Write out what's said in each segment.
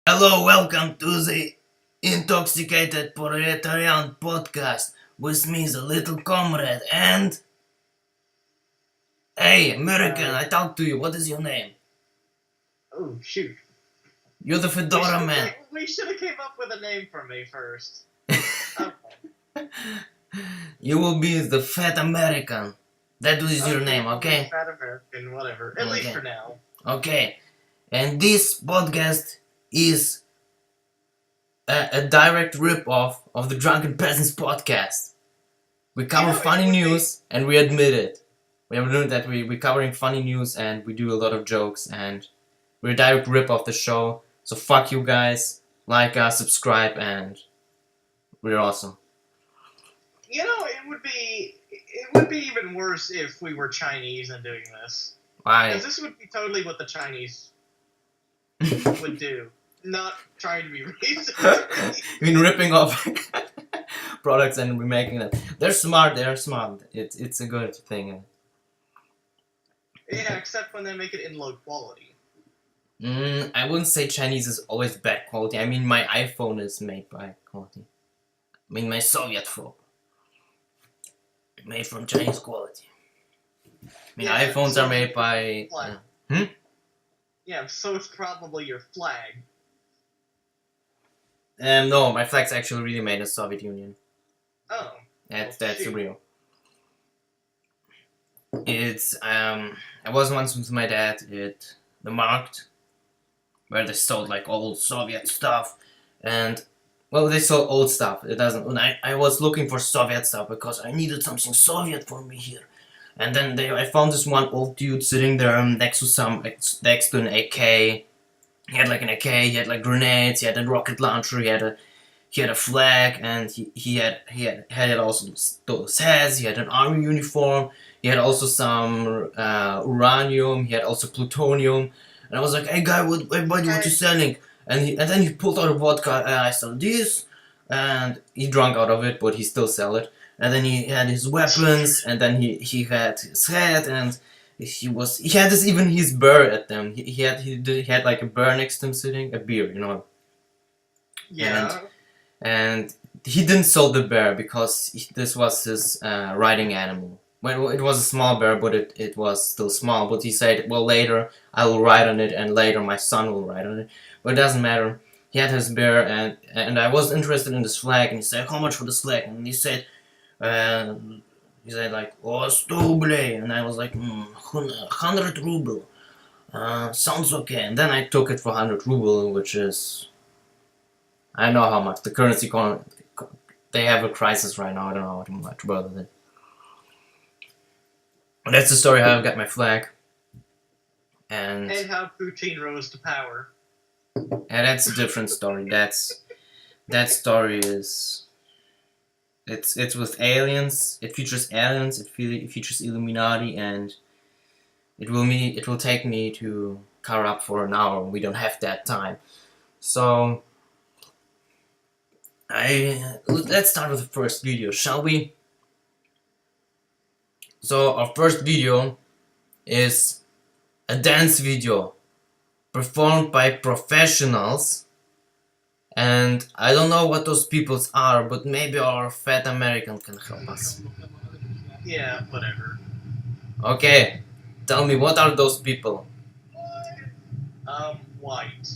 Hello, welcome to the Intoxicated Proletariat Podcast. With me, the little comrade, and... Hey, American, I talk to you. What is your name? Oh, shoot. You're the Fedora man. We should have came up with a name for me first. Okay. You will be the Fat American. That is your name, okay? Fat American, whatever. At least for now. Okay. And this podcast is a direct rip-off of the Drunken Peasants Podcast. We cover funny news, and we admit it. We have learned that we're covering funny news, and we do a lot of jokes, and we're a direct rip-off the show. So fuck you guys, like us, subscribe, and we're awesome. You know, it would be even worse if we were Chinese and doing this. Why? Because this would be totally what the Chinese would do. Not trying to be racist. I mean, ripping off products and remaking them. They're smart. It's a good thing. Yeah, except when they make it in low quality. I wouldn't say Chinese is always bad quality. I mean, my iPhone is made by quality. I mean, my Soviet phone. Made from Chinese quality. I mean, Yeah, iPhones so are made by... flag. Yeah, so it's probably your flag. No, my flag's actually really made in the Soviet Union. Oh. That's shoot. real. It's, I was once with my dad at the market, where they sold like old Soviet stuff, and, well, they sold old stuff. It doesn't, and I was looking for Soviet stuff because I needed something Soviet for me here. And then I found this one old dude sitting there next to an AK. He had like an AK, he had like grenades, he had a rocket launcher, he had a flag, and he had also those hats, he had an army uniform, he had also some uranium, he had also plutonium, and I was like, hey guy, what you selling? And then he pulled out a vodka, and I sell this, and he drank out of it, but he still sell it. And then he had his weapons, and then he had his hat, and he had even his bear at them. He had like a bear next to him sitting, a beer, you know. Yeah. And he didn't sell the bear because this was his riding animal. Well, it was a small bear, but it was still small. But he said, well, later I will ride on it, and later my son will ride on it. But it doesn't matter. He had his bear, and I was interested in this flag, and he said, how much for this flag? And he said like, oh, 100 rublей, and I was like, 100 ruble, sounds okay. And then I took it for 100 ruble, which is, I know how much the currency they have a crisis right now. I don't know how much better than. That's the story how I got my flag, and how Putin rose to power. And that's a different story. That story is. It's with aliens. It features aliens. It features Illuminati, and it will take me to cover up for an hour. We don't have that time, so let's start with the first video, shall we? So our first video is a dance video performed by professionals. And I don't know what those peoples are, but maybe our Fat American can help us. Yeah, whatever. Okay, tell me, what are those people? White.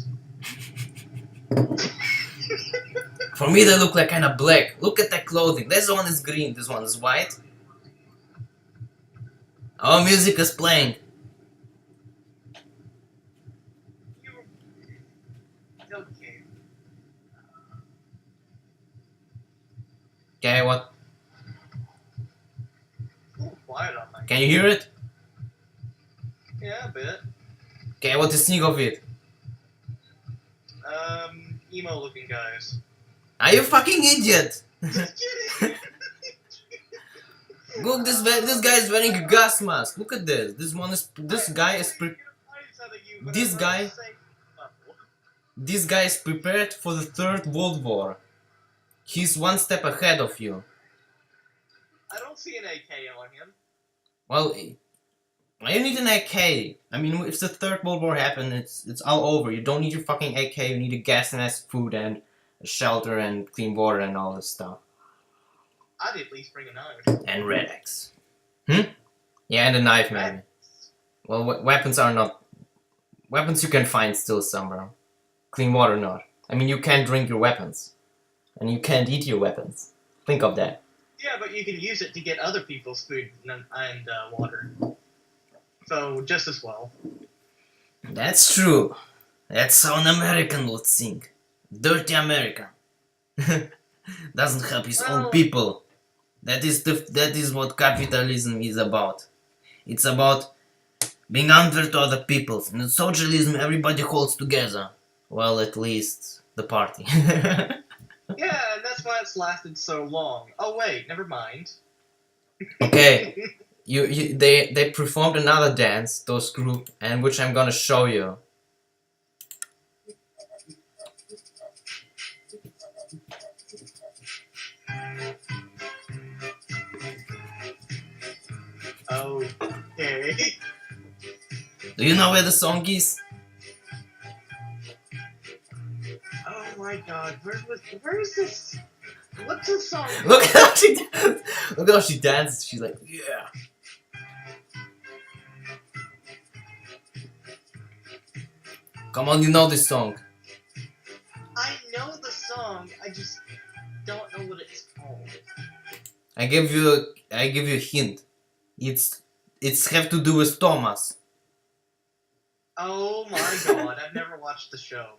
For me, they look like kind of black. Look at that clothing. This one is green, this one is white. Our music is playing. Okay. Okay, what? Quiet on my. Can you hear it? Yeah, a bit. Okay, what do you think of it? Emo-looking guys. Are you fucking idiot? Just kidding. Look, this guy is wearing a gas mask. Look at this. This guy is prepared for the Third World War. He's one step ahead of you. I don't see an AK on him. Well, You need an AK. I mean, if the Third World War happened, it's all over. You don't need your fucking AK. You need a gas mask, food, and a shelter, and clean water, and all this stuff. I'd at least bring a knife. And Red X. Yeah, and a knife, maybe. Well, weapons are not... Weapons you can find still somewhere. Clean water, not. I mean, you can't drink your weapons. And you can't eat your weapons. Think of that. Yeah, but you can use it to get other people's food and water. So, just as well. That's true. That's how an American would think. Dirty American. Doesn't help his own people. That is what capitalism is about. It's about being unfair to other peoples. In socialism, everybody holds together. Well, at least the party. Yeah, and that's why it's lasted so long. Oh wait, never mind. Okay, they performed another dance, those group, and which I'm gonna show you. Okay. Do you know where the song is? Oh my god, where is this? What's this song? Look at how she dances. Look at how she dances. She's like, yeah. Come on, you know this song. I know the song, I just don't know what it's called. I give you a hint. It's have to do with Thomas. Oh my god, I've never watched the show.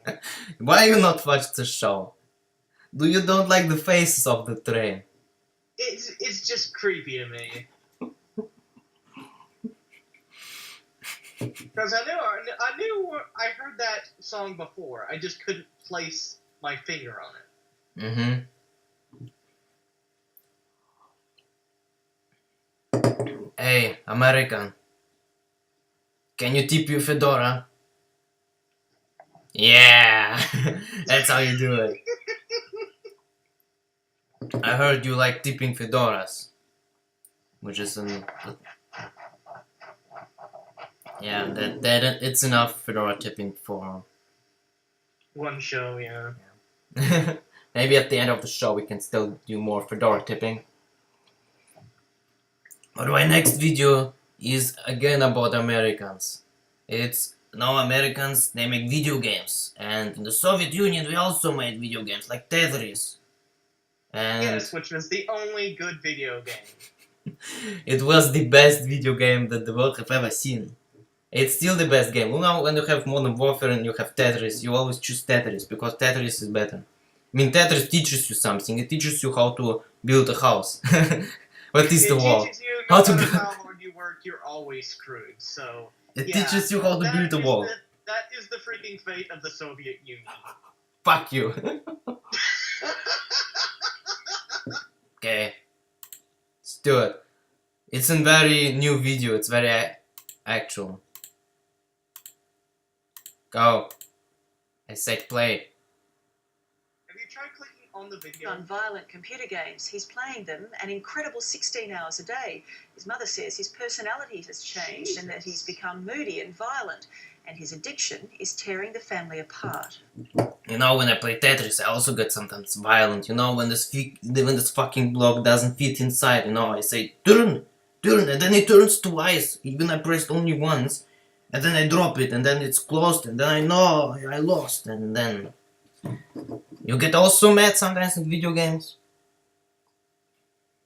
Why you not watch the show? Do you don't like the faces of the train? It's just creepy to me. Because I heard that song before. I just couldn't place my finger on it. Mm-hmm. Hey, American. Can you tip your Fedora? Yeah! That's how you do it. I heard you like tipping fedoras. Which is yeah, that it's enough fedora tipping for... One show, yeah. Maybe at the end of the show we can still do more fedora tipping. But my next video is again about Americans. It's now Americans, they make video games. And in the Soviet Union we also made video games like Tetris. And yes, which was the only good video game. It was the best video game that the world have ever seen. It's still the best game. You know, when you have Modern Warfare and you have Tetris, you always choose Tetris because Tetris is better. I mean, Tetris teaches you something. It teaches you how to build a house. What is the wall? Teaches you no matter how hard you work, you're always screwed. So it teaches you how to build a wall. That is the freaking fate of the Soviet Union. Fuck you. Okay. Let's do it. It's a very new video. It's very actual. Go. I said play. Have you tried clicking on the video? On violent computer games. He's playing them an incredible 16 hours a day. His mother says his personality has changed and that he's become moody and violent, and his addiction is tearing the family apart. You know, when I play Tetris, I also get sometimes violent. You know, when this fucking block doesn't fit inside, you know, I say turn, and then it turns twice. Even I pressed only once, and then I drop it, and then it's closed, and then I know I lost, and then you get also mad sometimes in video games.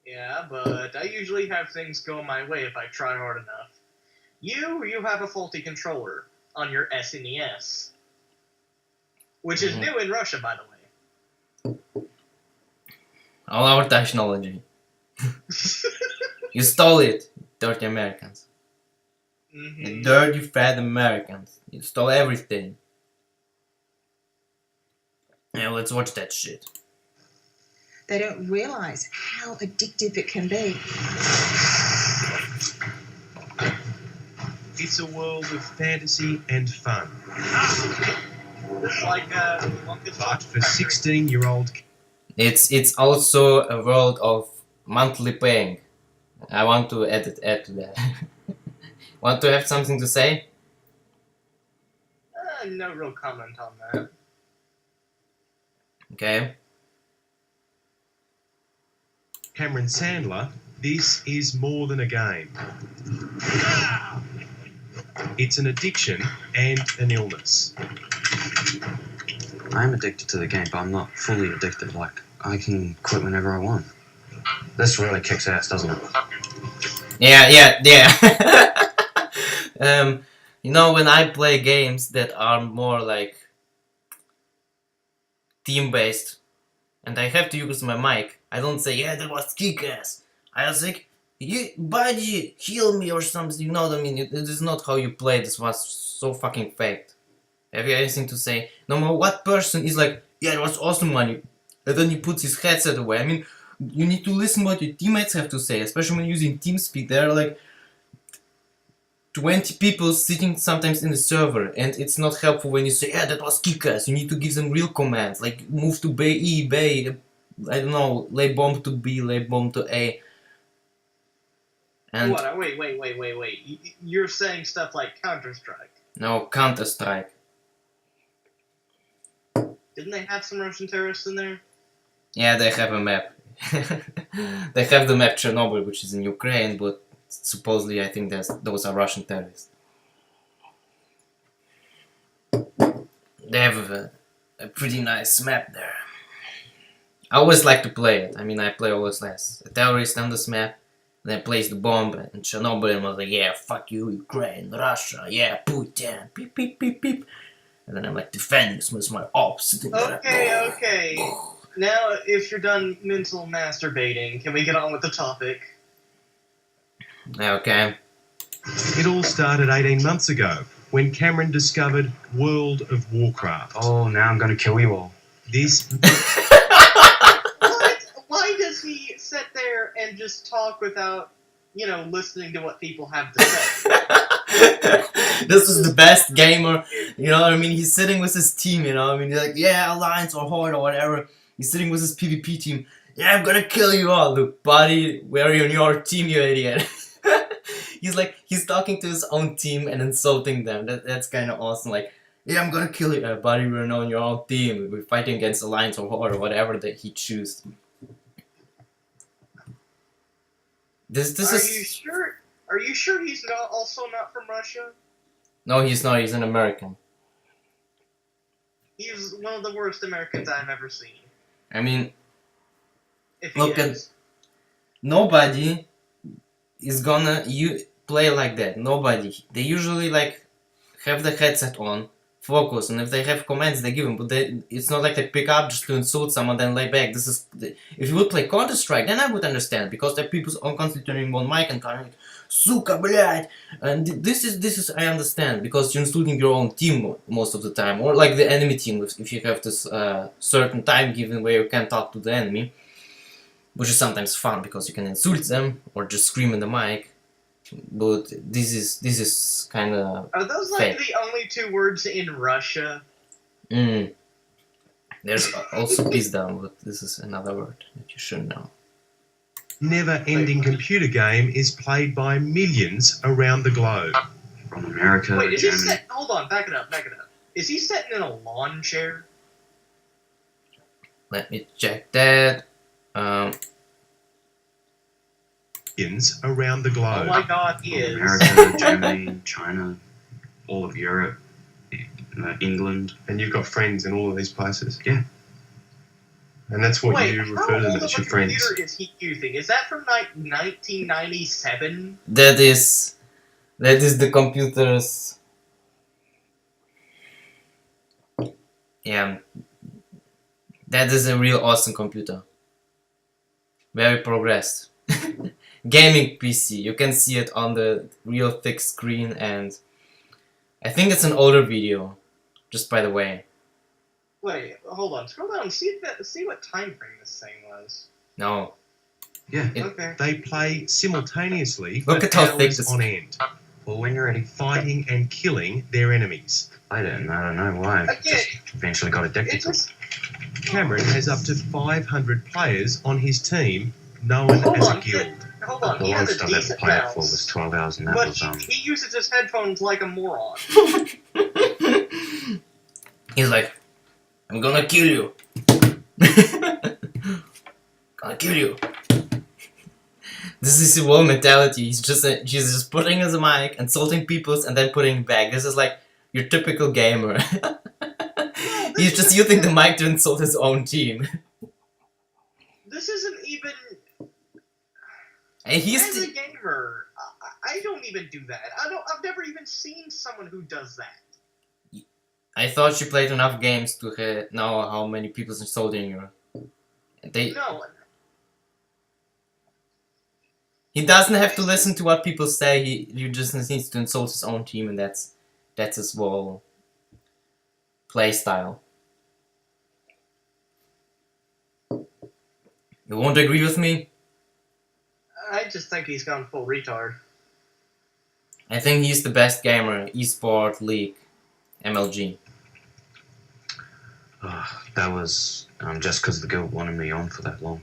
Yeah, but I usually have things go my way if I try hard enough. You have a faulty controller on your SNES. Which is new in Russia, by the way. All our technology. You stole it, dirty Americans. You dirty fat Americans. You stole everything. Yeah, let's watch that shit. They don't realise how addictive it can be. It's a world of fantasy and fun. Like, But for 16-year-old... It's also a world of monthly paying. I want to add to that. Want to have something to say? No real comment on that. Okay. Cameron Sandler, this is more than a game. It's an addiction and an illness. I'm addicted to the game, but I'm not fully addicted. Like, I can quit whenever I want. This really kicks ass, doesn't it? Yeah. You know, when I play games that are more like team-based, and I have to use my mic, I don't say, yeah, that was kick-ass. I was like, buddy, heal me or something, you know what I mean? It is not how you play, this was so fucking faked. Have you anything to say? No matter what person is like, yeah, it was awesome, man, and then he puts his headset away. I mean, you need to listen what your teammates have to say, especially when using TeamSpeak. There are like 20 people sitting sometimes in the server, and it's not helpful when you say, yeah, that was kick-ass. You need to give them real commands, like move to Bay E, Bay, I don't know, lay bomb to B, lay bomb to A. And What? Wait. You're saying stuff like Counter-Strike. no, Counter-Strike. Didn't they have some Russian terrorists in there? Yeah, they have a map. They have the map Chernobyl, which is in Ukraine, but supposedly I think those are Russian terrorists. They have a pretty nice map there. I always like to play it. I mean, I play always as a terrorist on this map, then place the bomb in Chernobyl and was like, yeah, fuck you, Ukraine, Russia, yeah, Putin, beep, beep, beep, beep. And then I'm like, defend this with my ops. Sitting there. Okay. Now, if you're done mental masturbating, can we get on with the topic? Okay. It all started 18 months ago when Cameron discovered World of Warcraft. Oh, now I'm gonna kill you all. This What? Why does he sit there and just talk without, listening to what people have to say? This is the best gamer, you know what I mean? He's sitting with his team, you know what I mean? He's like, yeah, Alliance or Horde or whatever. He's sitting with his PvP team. Yeah, I'm gonna kill you all. Look, buddy, we're on your team, you idiot. He's talking to his own team and insulting them. That's kind of awesome. Like, yeah, I'm gonna kill you, buddy, we're on your own team. We're fighting against Alliance or Horde or whatever that he chooses. This is... Are you sure he's also not from Russia? No, he's not. He's an American. He's one of the worst Americans I've ever seen. I mean, If he look is. nobody is gonna play like that. Nobody. They usually like have the headset on, focus, and if they have commands, they give them. But it's not like they pick up just to insult someone, then lay back. If you would play Counter-Strike, then I would understand, because there are people constantly turning one mic and kind of like, suka, blядь! And this is I understand, because you're insulting your own team most of the time, or like the enemy team if you have this certain time given where you can talk to the enemy, which is sometimes fun because you can insult them or just scream in the mic. But this is kind of Are those like the only two words in Russia? There's also pizda, but this is another word that you should know. never-ending computer game is played by millions around the globe. From America, Wait, is he Germany. hold on, back it up. Is he sitting in a lawn chair? Let me check that. Millions around the Oh globe. my god, he is. America, Germany, China, all of Europe, England. And you've got friends in all of these places. Yeah. And that's what Wait, you how refer to them old as of a your friends. computer is he using? Is that from 1997? That is the computer's. Yeah, that is a real awesome computer. Very progressed. Gaming PC. You can see it on the real thick screen, and I think it's an older video. Just by the way. Wait, hold on. Scroll down. See what time frame this thing was. No. Yeah. Okay. They play simultaneously Look for at how thick hours this on is. end, Well, when you're ready, fighting and killing their enemies. I don't know why. Again, Just eventually got addicted It to it. just Cameron has up to 500 players on his team, known hold as a on. guild. hold on. The He has longest a I've ever decent played it for was mouse, 12 hours, and that but was he uses his headphones like a moron. He's like, I'm gonna kill you. Gonna kill you. This is his whole mentality. He's just putting his mic, insulting people, and then putting it back. This is like your typical gamer. He's just using the mic to insult his own team. This isn't even. And As a gamer, I don't even do that. I've never even seen someone who does that. I thought you played enough games to know how many people's insulting you. No. He doesn't have to listen to what people say. He just needs to insult his own team, and that's his whole play style. You won't agree with me? I just think he's gone full retard. I think he's the best gamer, eSport, League, MLG. that was just because the girl wanted me on for that long.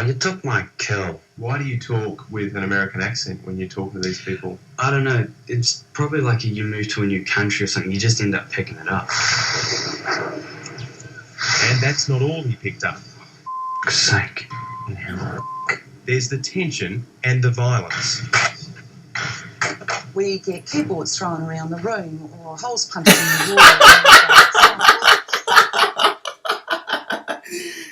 You took my kill. Why do you talk with an American accent when you're talking to these people? I don't know. It's probably like you move to a new country or something. You just end up picking it up. And that's not all he picked up. For sake. There's the tension and the violence. We get keyboards thrown around the room or holes punched in the wall.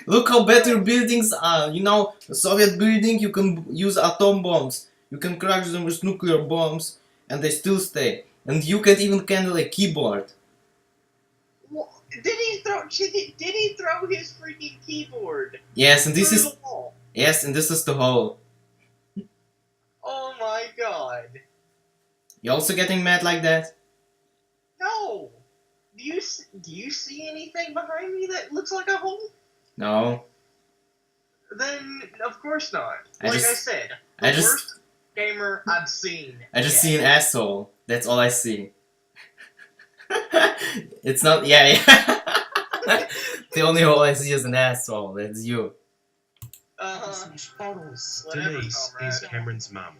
Look how better buildings are. You know, a Soviet building, you can use atom bombs. You can crash them with nuclear bombs, and they still stay. And you can even handle a keyboard. Did he throw his freaking keyboard? Yes, and this through is the wall? yes, and this is the hole. Oh my god! You also getting mad like that? No. Do you see anything behind me that looks like a hole? No. Then of course not. I Like just- I said, I the just- worst gamer I've seen. I just yet. see an asshole. That's all I see. It's not. Yeah. The only hole I see is an asshole. That's you. Smash bottles. Whatever, Denise comrade. is Cameron's mum.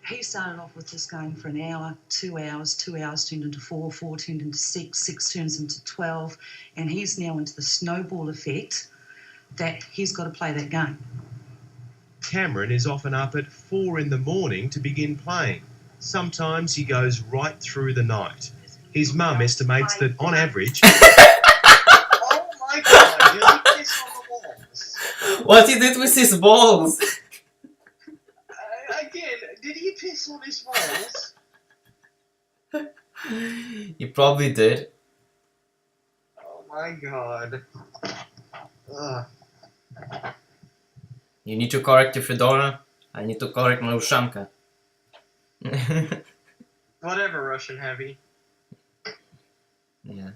He started off with this game for an hour, 2 hours, 2 hours turned into 4, 4 turned into 6, 6 turns into 12, and he's now into the snowball effect that he's got to play that game. Cameron is often up at 4 in the morning to begin playing. Sometimes he goes right through the night. His mum estimates that on average, Oh my god! Did he piss on the walls? What he did with his balls? Again, did he piss on his walls? He probably did. Oh my god. Ugh. You need to correct your Fedora. I need to correct my Ushamka. Whatever, Russian heavy. Yeah.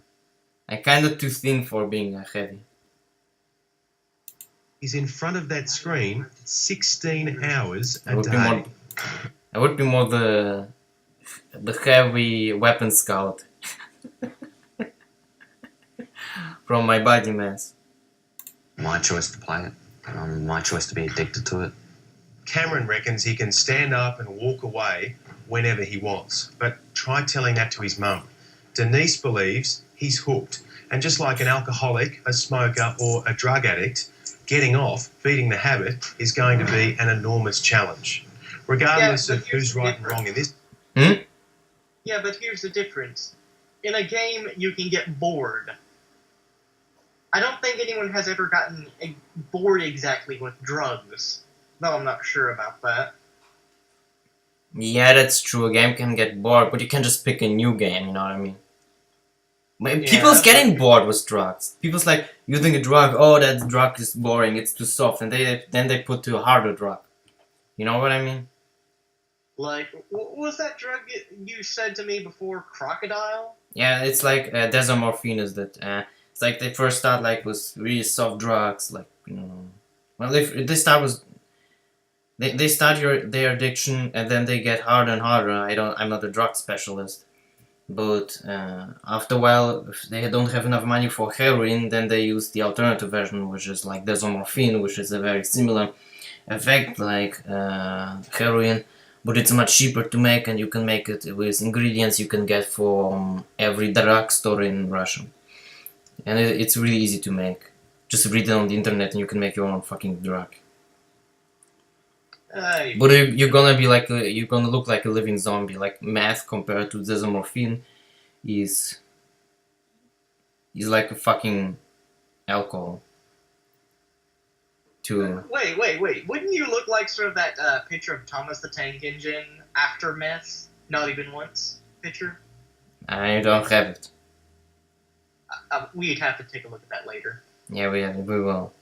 I'm kinda too thin for being a heavy. he's in front of that screen 16 hours I a would be more. day. I would be more the heavy weapon scout. From my body mass. My choice to play it. My choice to be addicted to it. Cameron reckons he can stand up and walk away whenever he wants, but try telling that to his mum. Denise believes he's hooked, and just like an alcoholic, a smoker, or a drug addict, getting off, beating the habit, is going to be an enormous challenge. Regardless Yeah, of but here's who's the right and wrong in this, Yeah, but here's the difference. In a game, you can get bored. I don't think anyone has ever gotten bored exactly with drugs. Though I'm not sure about that. Yeah, that's true. A game can get bored, but you can just pick a new game, you know what I mean? Yeah, People's getting but- bored with drugs. People's like, using a drug, oh, that drug is boring, it's too soft, and then they put to a harder drug. You know what I mean? Like, what was that drug you said to me before? Crocodile? Yeah, it's like desomorphine is that. It's like they first start like with really soft drugs, like, you know. Well, they start with. They start their addiction and then they get harder and harder. I'm not a drug specialist, but after a while, if they don't have enough money for heroin, then they use the alternative version, which is like desomorphine, which is a very similar, effect like heroin, but it's much cheaper to make, and you can make it with ingredients you can get from every drugstore in Russia. And it's really easy to make. Just read it on the internet and you can make your own fucking drug. But you're gonna be like you're gonna look like a living zombie. Like meth compared to desomorphine is like a fucking alcohol. Wait. Wouldn't you look like sort of that picture of Thomas the Tank Engine after meth? Not even once picture? I don't have it. We'd have to take a look at that later. Yeah, we will.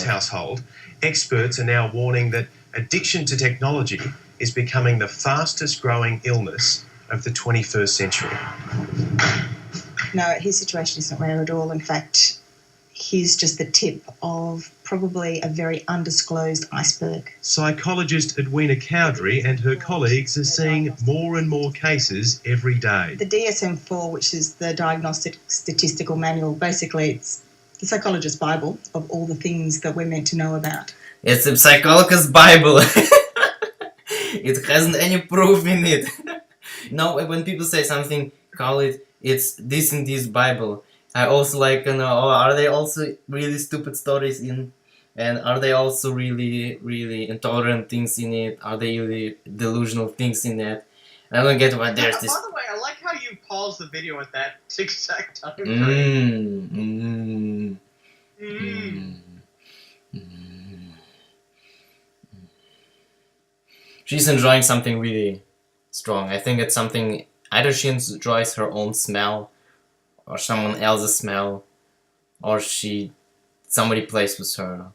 Household, experts are now warning that addiction to technology is becoming the fastest growing illness of the 21st century. No, his situation isn't rare at all. In fact, he's just the tip of probably a very undisclosed iceberg. Psychologist Edwina Cowdery and her colleagues are seeing more and more cases every day. The DSM-4, which is the Diagnostic Statistical Manual, basically it's the psychologist's Bible of all the things that we're meant to know about. It's a psychologist's Bible. It hasn't any proof in it. No, when people say something, call it, it's this in this Bible. I also like to know, are there also really stupid stories in, and are there also really, really intolerant things in it? Are there really delusional things in it? I don't get why there's this. By the way, I like how you pause the video at that exact time. She's enjoying something really strong. I think it's something, either she enjoys her own smell, or someone else's smell, or somebody plays with her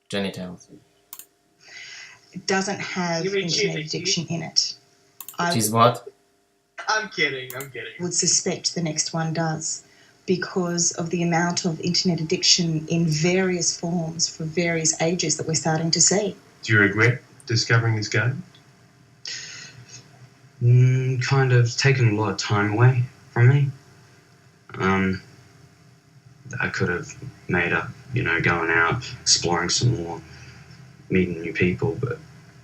genitals. It doesn't have You mean internet cheating? addiction in it. She's what? I'm kidding. Would suspect the next one does, because of the amount of internet addiction in various forms for various ages that we're starting to see. Do you regret discovering this game? Kind of taken a lot of time away from me. I could have made up, going out, exploring some more, meeting new people, but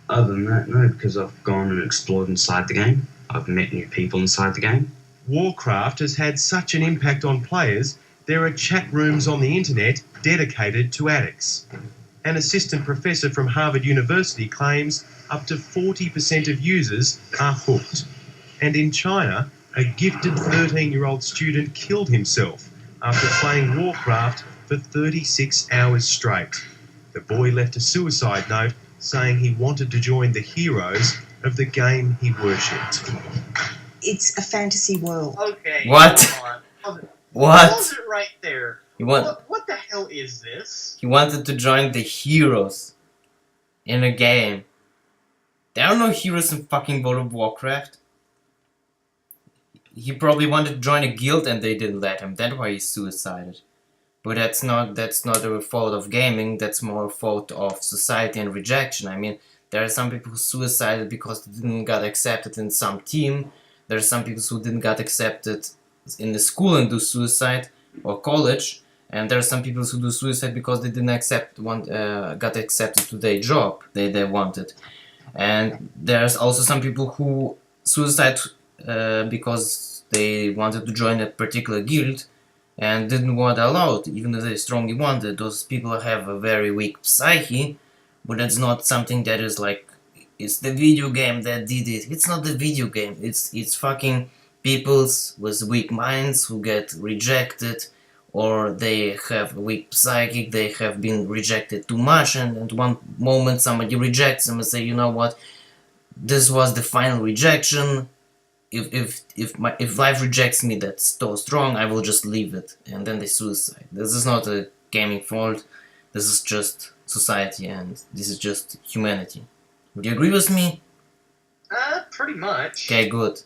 other than that, no, because I've gone and explored inside the game. I've met new people inside the game. Warcraft has had such an impact on players, there are chat rooms on the internet dedicated to addicts. An assistant professor from Harvard University claims up to 40% of users are hooked. And in China, a gifted 13-year-old student killed himself after playing Warcraft for 36 hours straight. The boy left a suicide note saying he wanted to join the heroes of the game he worshipped. It's a fantasy world. Okay. What? Hold on. What? Pause it right there. What the hell is this? He wanted to join the heroes in a game. There are no heroes in fucking World of Warcraft. He probably wanted to join a guild and they didn't let him. That's why he suicided. But that's not a fault of gaming. That's more a fault of society and rejection. I mean, there are some people who suicided because they didn't get accepted in some team. There are some people who didn't get accepted in the school and do suicide or college. And there are some people who do suicide because they didn't got accepted to their job they wanted. And there's also some people who suicide because they wanted to join a particular guild and didn't want allowed, even though they strongly wanted. Those people have a very weak psyche, but it's not something that is like, it's the video game that did it. It's not the video game. It's fucking peoples with weak minds who get rejected, or they have a weak psychic, they have been rejected too much, and at one moment somebody rejects them and say, you know what, this was the final rejection. If life rejects me that's so strong, I will just leave it, and then they suicide. This is not a gaming fault. This is just society, and this is just humanity. Would you agree with me? Pretty much. Okay, good.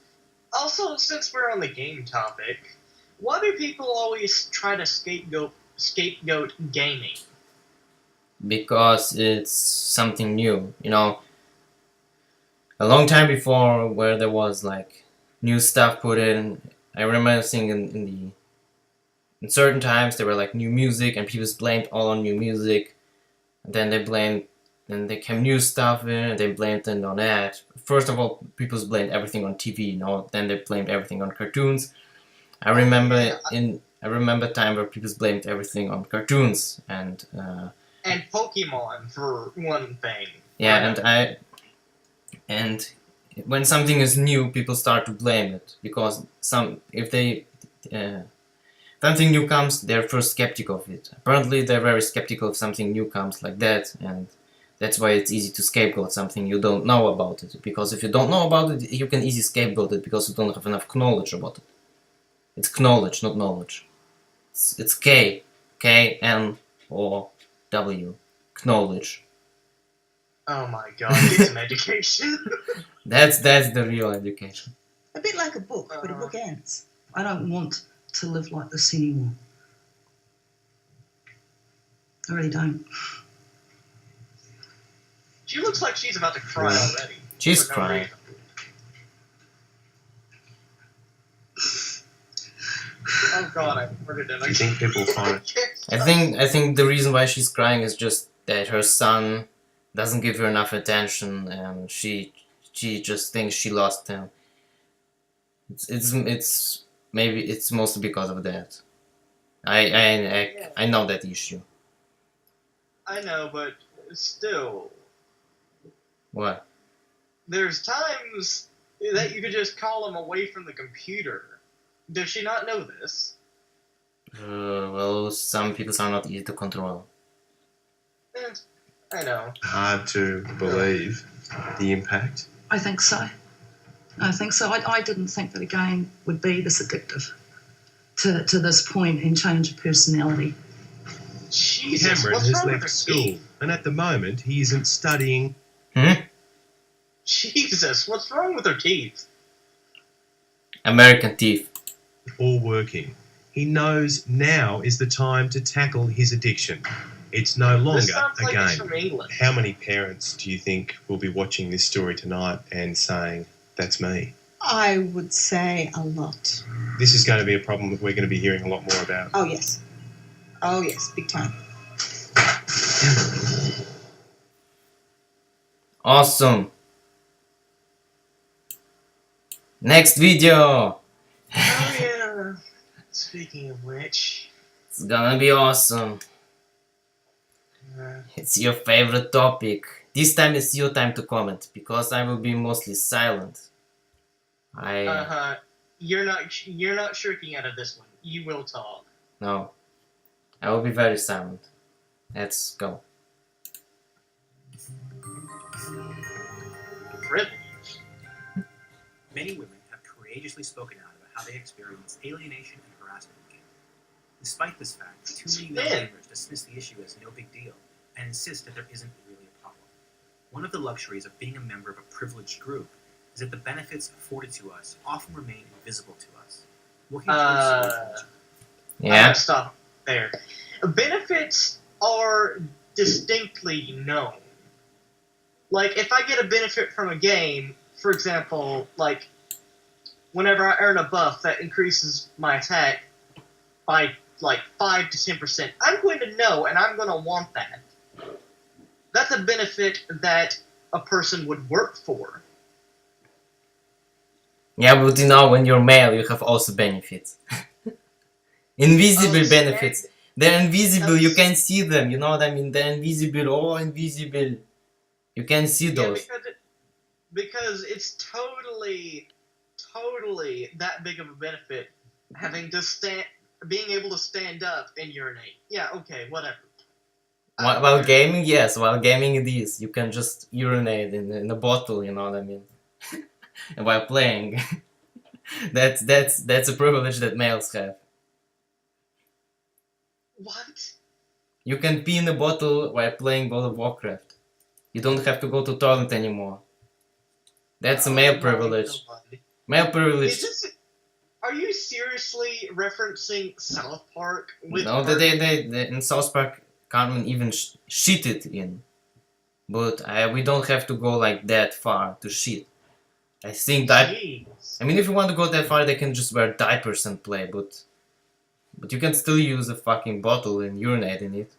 Also, since we're on the game topic, why do people always try to scapegoat gaming? Because it's something new, a long time before, where there was like new stuff put in. I remember seeing in certain times there were like new music and people blamed all on new music. then they came new stuff in, and they blamed it on that. First of all, people blamed everything on TV, then they blamed everything on cartoons. I remember a time where people blamed everything on cartoons and Pokemon for one thing. Yeah, and when something is new, people start to blame it because if something new comes, they're first skeptical of it. Apparently, they're very skeptical if something new comes like that, and that's why it's easy to scapegoat something you don't know about it. Because if you don't know about it, you can easily scapegoat it because you don't have enough knowledge about it. It's knowledge, not knowledge. It's K-N-O-W, knowledge. Oh my god, it's an education. That's the real education. A bit like a book, but a book ends. I don't want to live like this anymore. I really don't. She looks like she's about to cry already. She's crying. Oh god, I heard it. Do you think people find it? I think the reason why she's crying is just that her son doesn't give her enough attention, and she just thinks she lost him. It's maybe it's mostly because of that. I know that issue. I know, but still, What? there's times that you could just call him away from the computer. Does she not know this? Well, some people are not easy to control. I know. Hard to believe the impact. I think so. I didn't think that a game would be this addictive to this point in change of personality. Jesus, Cameron what's has wrong with left her school, teeth? and at the moment he isn't studying. Jesus, what's wrong with her teeth? American teeth. Or working. He knows now is the time to tackle his addiction. It's no This longer sounds a like it's game. from England. How many parents do you think will be watching this story tonight and saying, that's me? I would say a lot. This is going to be a problem that we're going to be hearing a lot more about. Oh, yes. Oh, yes, big time. Awesome. Next video. Oh yeah. Speaking of which, It's gonna be awesome. uh, It's your favorite topic. This time it's your time to comment because I will be mostly silent. you're not shirking out of this one. You will talk. No. I will be very silent. Let's go. Privilege. Many women have courageously spoken out about how they experience alienation and harassment in gaming. Despite this fact, too many male gamers dismiss the issue as no big deal and insist that there isn't really a problem. One of the luxuries of being a member of a privileged group is that the benefits afforded to us often remain invisible to us. Working towards solutions. I'm Yeah. gonna stop there. Benefits are distinctly known. Like, if I get a benefit from a game, for example, like, whenever I earn a buff that increases my attack by, like, 5 to 10%, I'm going to know and I'm going to want that. That's a benefit that a person would work for. Yeah, but you know, when you're male, you have also benefits. Invisible Oh, benefits. They're invisible, you can see them, you know what I mean? They're invisible, oh, invisible. You can see Yeah, those. because it's totally that big of a benefit having to being able to stand up and urinate. Yeah, okay, whatever. While gaming, yes, while gaming it is. You can just urinate in a bottle, you know what I mean? And while playing. that's a privilege that males have. What? You can pee in a bottle while playing World of Warcraft. You don't have to go to toilet anymore. That's a male Oh my privilege. God. Male privilege. Are you seriously referencing South Park? With No, they in South Park can't even shit it in. But we don't have to go like that far to shit. I think that. Jeez. I mean, if you want to go that far, they can just wear diapers and play, but you can still use a fucking bottle and urinate in it.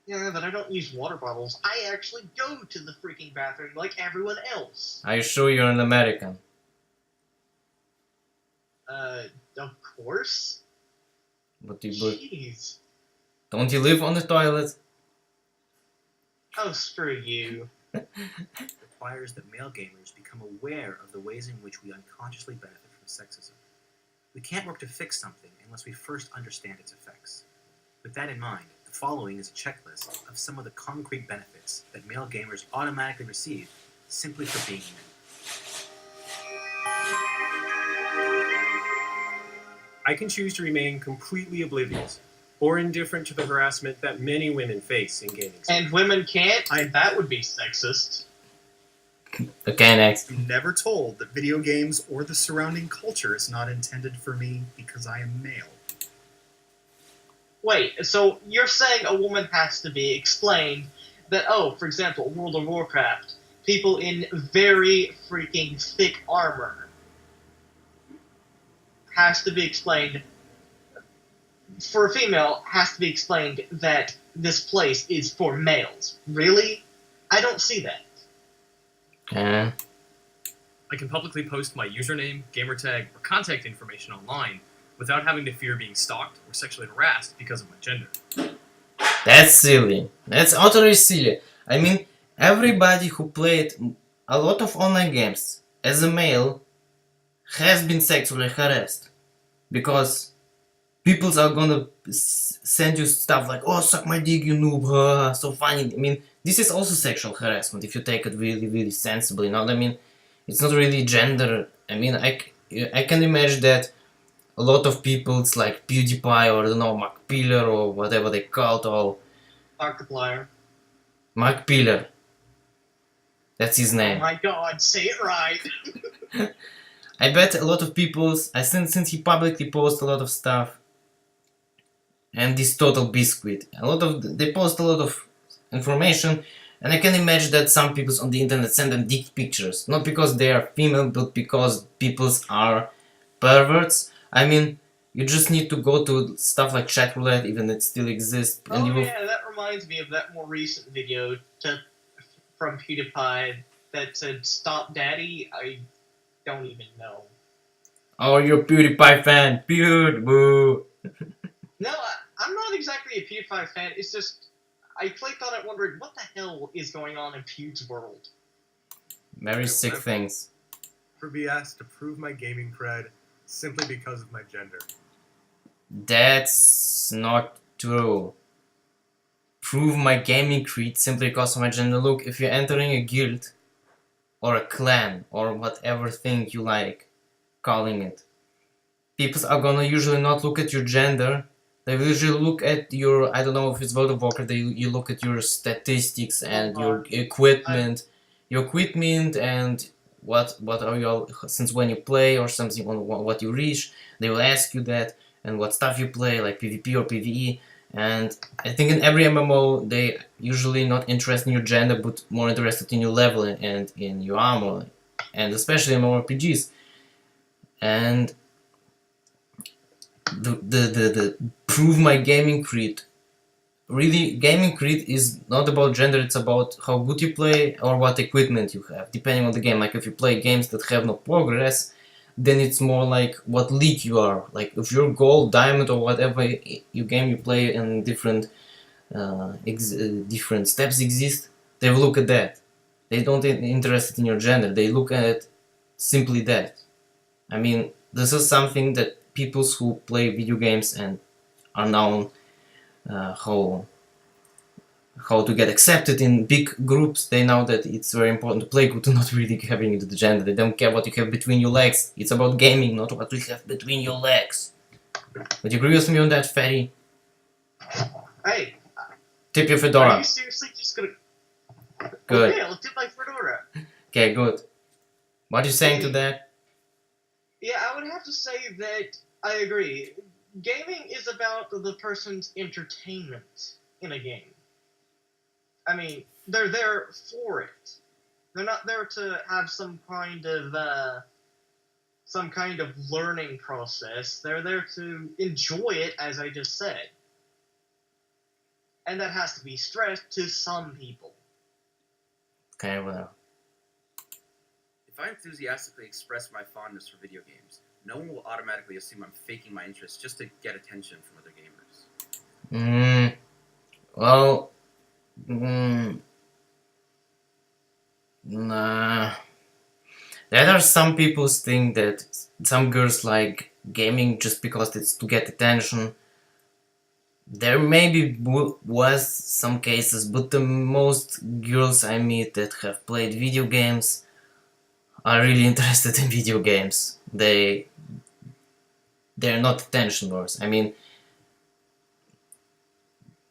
Yeah, but I don't use water bottles. I actually go to the freaking bathroom like everyone else. Are you sure you're an American? Of course. But you, Jeez. don't you live on the toilet? Oh, screw you. Requires that male gamers become aware of the ways in which we unconsciously benefit from sexism. We can't work to fix something unless we first understand its effects. With that in mind, the following is a checklist of some of the concrete benefits that male gamers automatically receive simply for being men. I can choose to remain completely oblivious or indifferent to the harassment that many women face in gaming. And women can't? That would be sexist. Okay, next. I'm never told that video games or the surrounding culture is not intended for me because I am male. Wait, so you're saying a woman has to be explained that, for example, World of Warcraft, people in very freaking thick armor has to be explained, for a female, has to be explained that this place is for males. Really? I don't see that. Okay. I can publicly post my username, gamertag, or contact information online without having to fear being stalked or sexually harassed because of my gender. That's silly. That's utterly silly. I mean, everybody who played a lot of online games as a male has been sexually harassed. Because people are gonna send you stuff like, oh, suck my dick, you noob, so funny. I mean, this is also sexual harassment if you take it really, really sensibly. You know what I mean? It's not really gender. I mean, I can imagine that a lot of people, it's like PewDiePie or I don't know, Mark Pillar or whatever they call it all. Markiplier. Mark Pillar. That's his Oh name. my god, say it right. I bet a lot of people, since he publicly posts a lot of stuff, and this total biscuit, they post a lot of information, and I can imagine that some people on the internet send them dick pictures, not because they are female, but because people are perverts. I mean, you just need to go to stuff like chat roulette, even it still exists, and Yeah, that reminds me of that more recent video from PewDiePie that said, "Stop Daddy." I don't even know. Oh, you're a PewDiePie fan. Boo. No, I'm not exactly a PewDiePie fan. It's just, I clicked on it wondering, what the hell is going on in Pew's world? Very sick things. For be asked to prove my gaming cred simply because of my gender. That's not true. Prove my gaming creed simply because of my gender. Look, if you're entering a guild, or a clan, or whatever thing you like calling it, people are gonna usually not look at your gender. They will usually look at your, I don't know if it's World of Warcraft, you look at your statistics and your equipment, and what are you, since when you play or something, on what you reach. They will ask you that, and what stuff you play, like PvP or PvE. And I think in every MMO, they usually not interested in your gender, but more interested in your level and in your armor, and especially in RPGs. And the prove my gaming creed. Really, gaming creed is not about gender. It's about how good you play or what equipment you have, depending on the game. Like if you play games that have no progress, then it's more like what league you are. Like if you're gold, diamond, or whatever you game you play, and different different steps exist, they will look at that. They don't interested in your gender. They look at simply that. I mean, this is something that people who play video games and are known how to get accepted in big groups, they know that it's very important to play good, not really having the gender. They don't care what you have between your legs. It's about gaming, not what you have between your legs. Would you agree with me on that, Fatty? Hey. Tip your Fedora. Are you seriously just gonna... Good. Okay, I'll tip my Fedora. Okay, good. What are you saying to that? Yeah, I would have to say that I agree. Gaming is about the person's entertainment in a game. I mean, they're there for it. They're not there to have some kind of learning process. They're there to enjoy it, as I just said. and that has to be stressed to some people. Okay, well. If I enthusiastically express my fondness for video games, no one will automatically assume I'm faking my interest just to get attention from other gamers. Well, nah. There are some people think that some girls like gaming just because it's to get attention. There maybe was some cases, but the most girls I meet that have played video games are really interested in video games. They're not attention whores. I mean,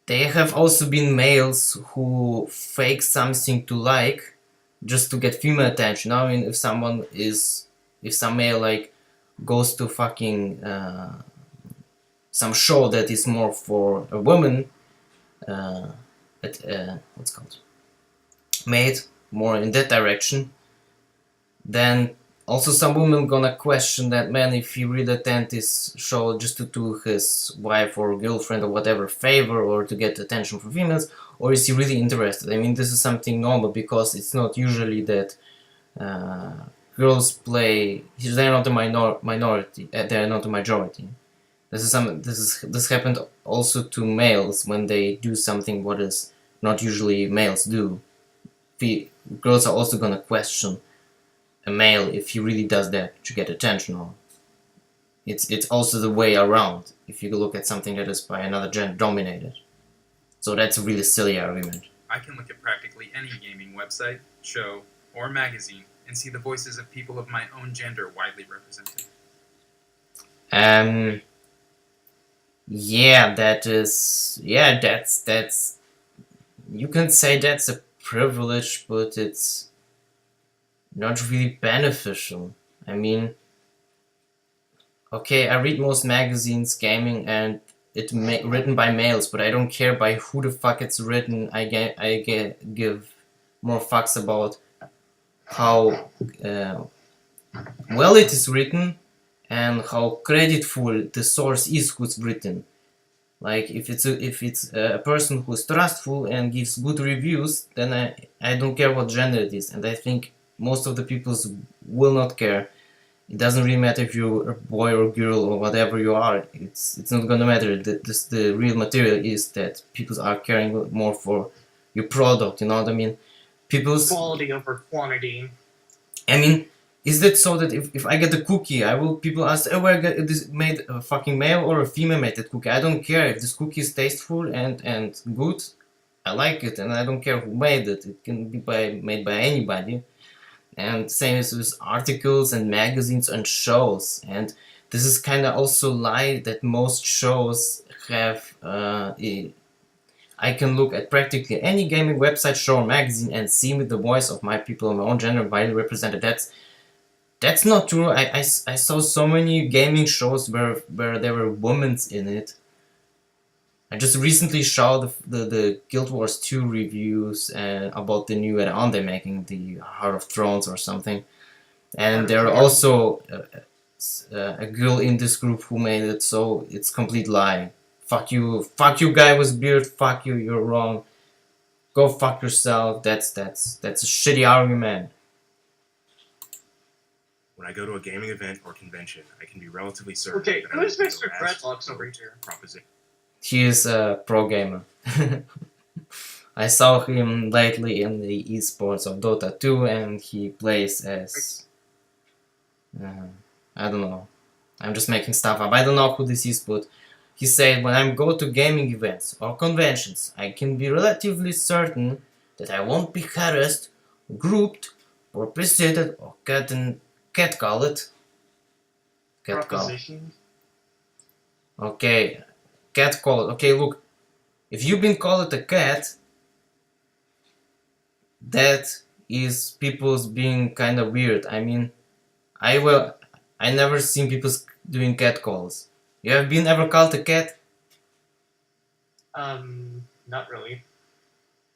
there have also been males who fake something to like just to get female attention. I mean, if some male like goes to fucking some show that is more for a woman, what's called, made more in that direction, then also some women gonna question that man if he really attend this show just to do his wife or girlfriend or whatever favor or to get attention from females, or is he really interested? I mean, this is something normal because it's not usually that girls play. They're not the minority. They're not the majority. This happened also to males when they do something what is not usually males do. Girls are also gonna question a male if he really does that to get attention. Or it's also the way around if you look at something that is by another gender dominated. So that's a really silly argument. I can look at practically any gaming website, show, or magazine and see the voices of people of my own gender widely represented. That's you can say that's a privilege, but it's not really beneficial. I mean, okay, I read most magazines, gaming, and it's written by males, but I don't care by who the fuck it's written. I give more fucks about how well it is written and how creditful the source is who's written. Like if it's a person who's trustful and gives good reviews, then I don't care what gender it is, and I think most of the people will not care. It doesn't really matter if you're a boy or girl or whatever you are. It's not gonna matter. The real material is that people are caring more for your product. You know what I mean? People's quality over quantity. I mean, is that so that if I get a cookie, people ask, oh, where this made a fucking male or a female made that cookie? I don't care if this cookie is tasteful and good. I like it, and I don't care who made it. It can be made by anybody. And same as with articles and magazines and shows. And this is kind of also lie that most shows have. I can look at practically any gaming website, show, or magazine and see the voice of my people of my own gender widely represented. That's not true. I saw so many gaming shows where there were women in it. I just recently saw the Guild Wars 2 reviews about the new add-on they're making, the Heart of Thrones or something. And there are also a girl in this group who made it, so it's complete lie. Fuck you guy with beard, fuck you, you're wrong. Go fuck yourself, that's a shitty argument. When I go to a gaming event or convention, I can be relatively certain Okay, that who's I Mr. Dreadlocks over here? proposition. He is a pro gamer. I saw him lately in the esports of Dota 2 and he plays as... I don't know. I'm just making stuff up. I don't know who this is, but he said, when I go to gaming events or conventions, I can be relatively certain that I won't be harassed, grouped, or preceded, or catcalled. Proposition. Okay, catcalled. Okay, look, if you've been called a cat, that is people's being kind of weird. I mean, I never seen people doing cat calls. You have been ever called a cat? Not really.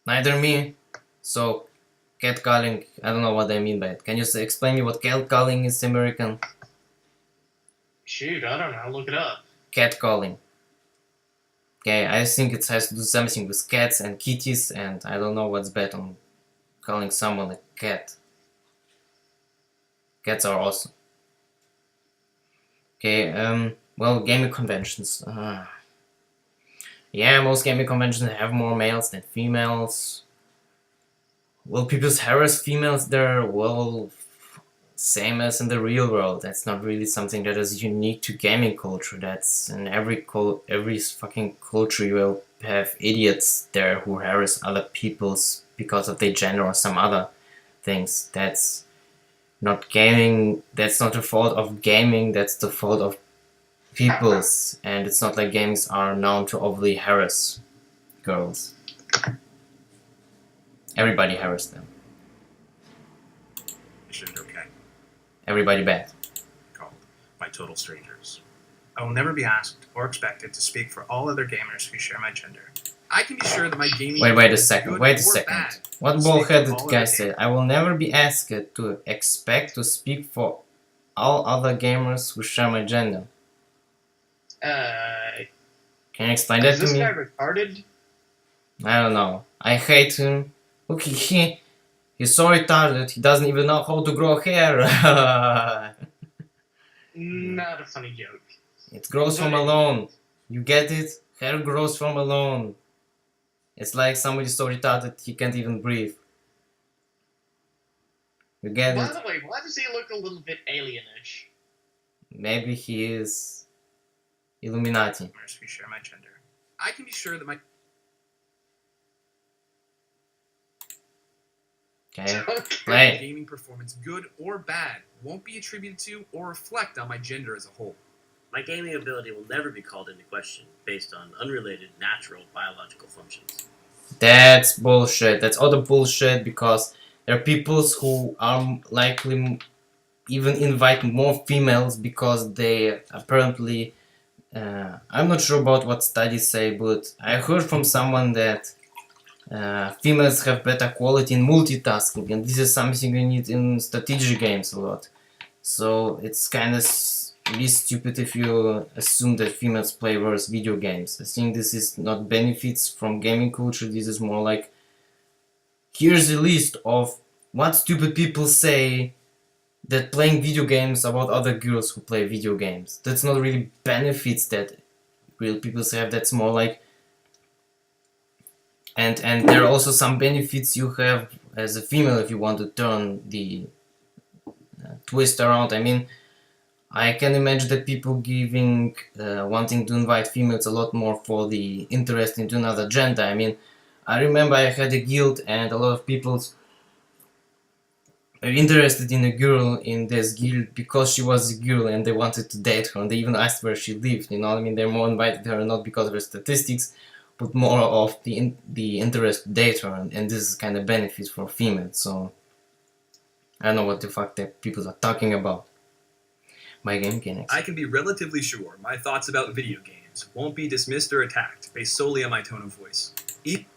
Neither me. So, cat calling, I don't know what I mean by it. Can you explain me what cat calling is, American? Shoot, I don't know. Look it up. Cat calling. Okay, I think it has to do something with cats and kitties, and I don't know what's bad on calling someone a cat. Cats are awesome. Okay, well, gaming conventions. Yeah, most gaming conventions have more males than females. Will people harass females there? Well, same as in the real world. That's not really something that is unique to gaming culture. That's in every fucking culture. You will have idiots there who harass other peoples because of their gender or some other things. That's not gaming. That's not the fault of gaming. That's the fault of peoples. And it's not like games are known to overly harass girls. Everybody harass them. Okay. Everybody bad. Called by total strangers. I will never be asked or expected to speak for all other gamers who share my gender. I can be sure that my gaming... Wait a second. What I'll bullheaded speak for all guy other said? I will never be asked to expect to speak for all other gamers who share my gender. Can you explain that Is to this me? guy retarded? I don't know. I hate him. Look, he's so retarded. He doesn't even know how to grow hair. Not a funny joke. It grows from alone. You get it? Hair grows from alone. It's like somebody so retarded he can't even breathe. You get By it? the way, why does he look a little bit alienish? Maybe he is Illuminati. Gamers who share my gender. I can be sure that my... Okay. My Play. gaming performance, good or bad, won't be attributed to or reflect on my gender as a whole. My gaming ability will never be called into question based on unrelated natural biological functions. That's bullshit. That's all the bullshit because there are peoples who are likely even invite more females because they apparently I'm not sure about what studies say, but I heard from someone that females have better quality in multitasking, and this is something you need in strategy games a lot. So it's kind of really stupid if you assume that females play worse video games. I think this is not benefits from gaming culture. This is more like, here's a list of what stupid people say that playing video games about other girls who play video games. That's not really benefits that real people have. That's more like, and there are also some benefits you have as a female if you want to turn the twist around. I mean, I can imagine that people giving wanting to invite females a lot more for the interest into another gender. I mean, I remember I had a guild and a lot of people are interested in a girl in this guild because she was a girl and they wanted to date her and they even asked where she lived, you know what I mean? They're more invited her not because of her statistics but more of the interest to date her, and this is kind of benefits for females, so I don't know what the fuck that people are talking about. My game can I can be relatively sure my thoughts about video games won't be dismissed or attacked based solely on my tone of voice. Even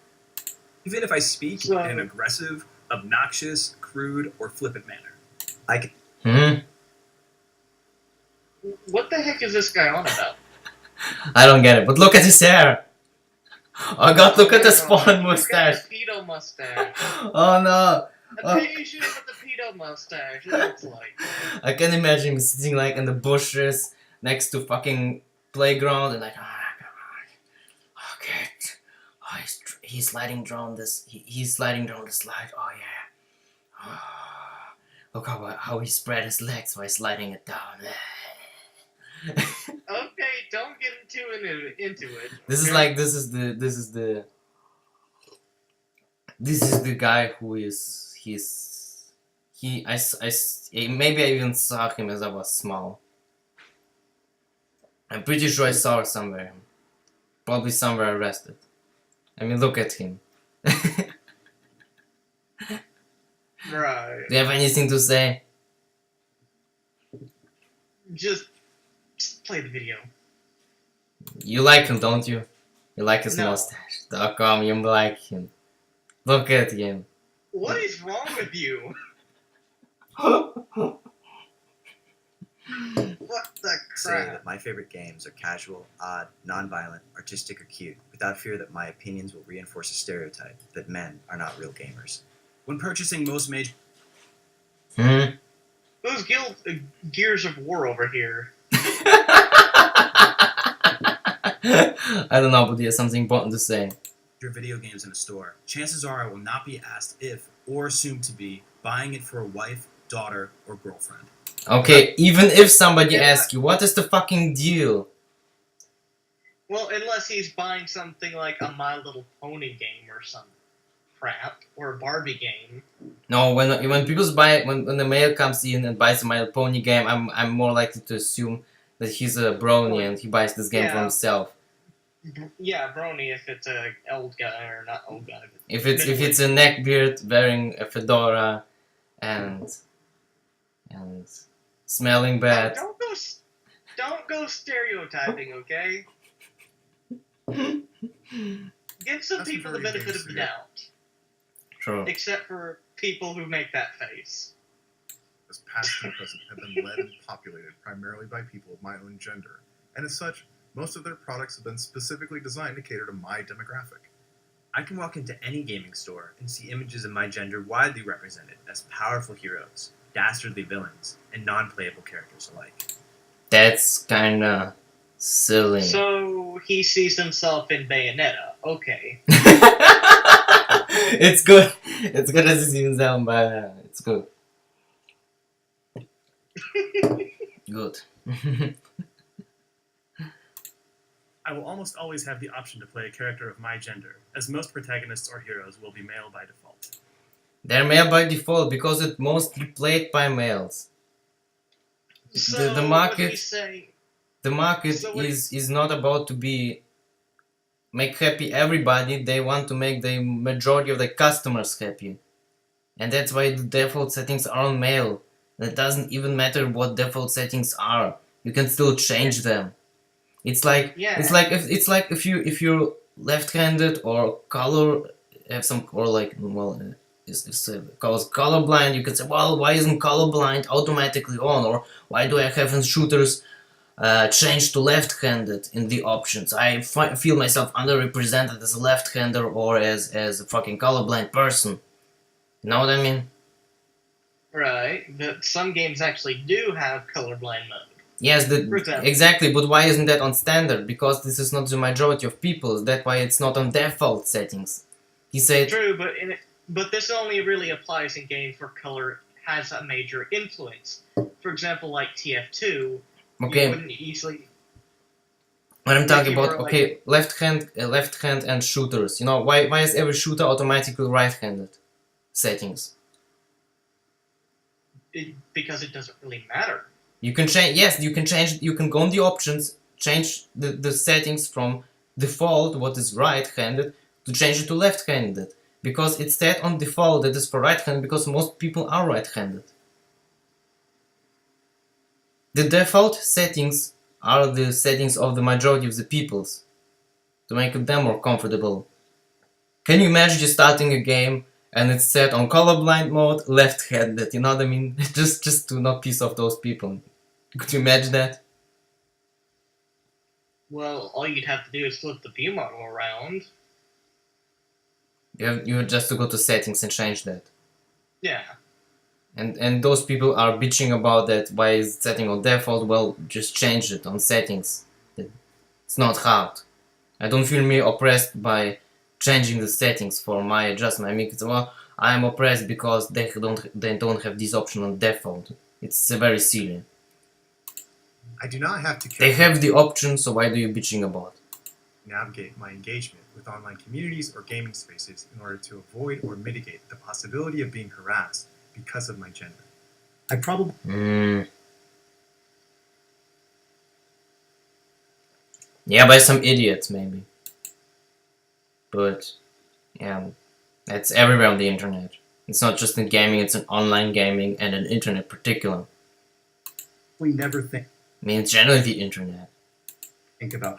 if I speak in an aggressive, obnoxious, crude, or flippant manner. I can... What the heck is this guy on about? I don't get it, but look at his hair! Oh god, look at the spawn mustache! Look at the pedo mustache. Oh no! You should have the pedo mustache, it looks like. I can imagine him sitting like in the bushes next to fucking playground and like, okay, he's sliding down this, he's sliding down the slide, oh yeah. Look how he spread his legs while sliding it down. Okay, don't get into it. This is like this is the guy who is maybe I even saw him as I was small. I'm pretty sure I saw her somewhere. Probably somewhere arrested. I mean, look at him. Right. Do you have anything to say? Just play the video. You like him, don't you? You like his mustache. How come you like him? Look at him. What is wrong with you? What the Say crap? that my favorite games are casual, odd, non-violent, artistic, or cute, without fear that my opinions will reinforce a stereotype that men are not real gamers. When purchasing most major... Those Gears of War over here. I don't know, but there's something important to say. your video games in a store, chances are I will not be asked if, or assumed to be, buying it for a wife, daughter, or girlfriend. Okay, even if somebody asks you, what is the fucking deal? Well, unless he's buying something like a My Little Pony game or some crap, or a Barbie game. No, when people buy, when the male comes in and buys a My Little Pony game, I'm more likely to assume that he's a brony and he buys this game for himself. Yeah, brony if it's a old guy or not old guy. If it's a neckbeard wearing a fedora and smelling bad. Don't go stereotyping, okay? Give some people the benefit of the doubt. True. Except for people who make that face. As past and present have been led and populated primarily by people of my own gender, and as such, most of their products have been specifically designed to cater to my demographic. I can walk into any gaming store and see images of my gender widely represented as powerful heroes, dastardly villains, and non-playable characters alike. That's kinda silly. So he sees himself in Bayonetta. Okay. It's good. It's good as it seems down, but it's good. Good. I will almost always have the option to play a character of my gender, as most protagonists or heroes will be male by default. They're male by default because it's mostly played by males. So The market is not about to be make happy everybody. They want to make the majority of the customers happy, and that's why the default settings are on male. It doesn't even matter what default settings are. You can still change them. It's like if you're left-handed or color have some or like colorblind, you could say, well, why isn't colorblind automatically on, or why do I have in shooters change to left-handed in the options? I feel myself underrepresented as a left-hander or as a fucking colorblind person. You know what I mean? Right, but some games actually do have colorblind mode. Yes, exactly, but why isn't that on standard? Because this is not the majority of people, that's why it's not on default settings. He said... True, but this only really applies in games where color has a major influence. For example, like TF2, okay. You wouldn't easily... What I'm talking about, okay, left hand and shooters. You know, why is every shooter automatically right-handed settings? Because it doesn't really matter. You can change, yes, you can change, you can go on the options, change the settings from default, what is right-handed, to change it to left-handed. Because it's set on default that is for right-handed, because most people are right-handed. The default settings are the settings of the majority of the peoples, to make them more comfortable. Can you imagine just starting a game and it's set on colorblind mode, left-handed, you know what I mean? just to not piss off those people. Could you imagine that? Well, all you'd have to do is flip the view model around. You have just to go to settings and change that. Yeah. And those people are bitching about that, why is it setting on default? Well, just change it on settings. It's not hard. I don't feel me oppressed by changing the settings for my adjustment. I mean, well, I'm oppressed because they don't have this option on default. It's very silly. I do not have to They have the option, so why do you bitching about? Navigate my engagement with online communities or gaming spaces in order to avoid or mitigate the possibility of being harassed because of my gender. I probably... Yeah, by some idiots, maybe. But, yeah, that's everywhere on the internet. It's not just in gaming, it's in online gaming and in internet particular. We never think... I mean, it's generally the internet. Think about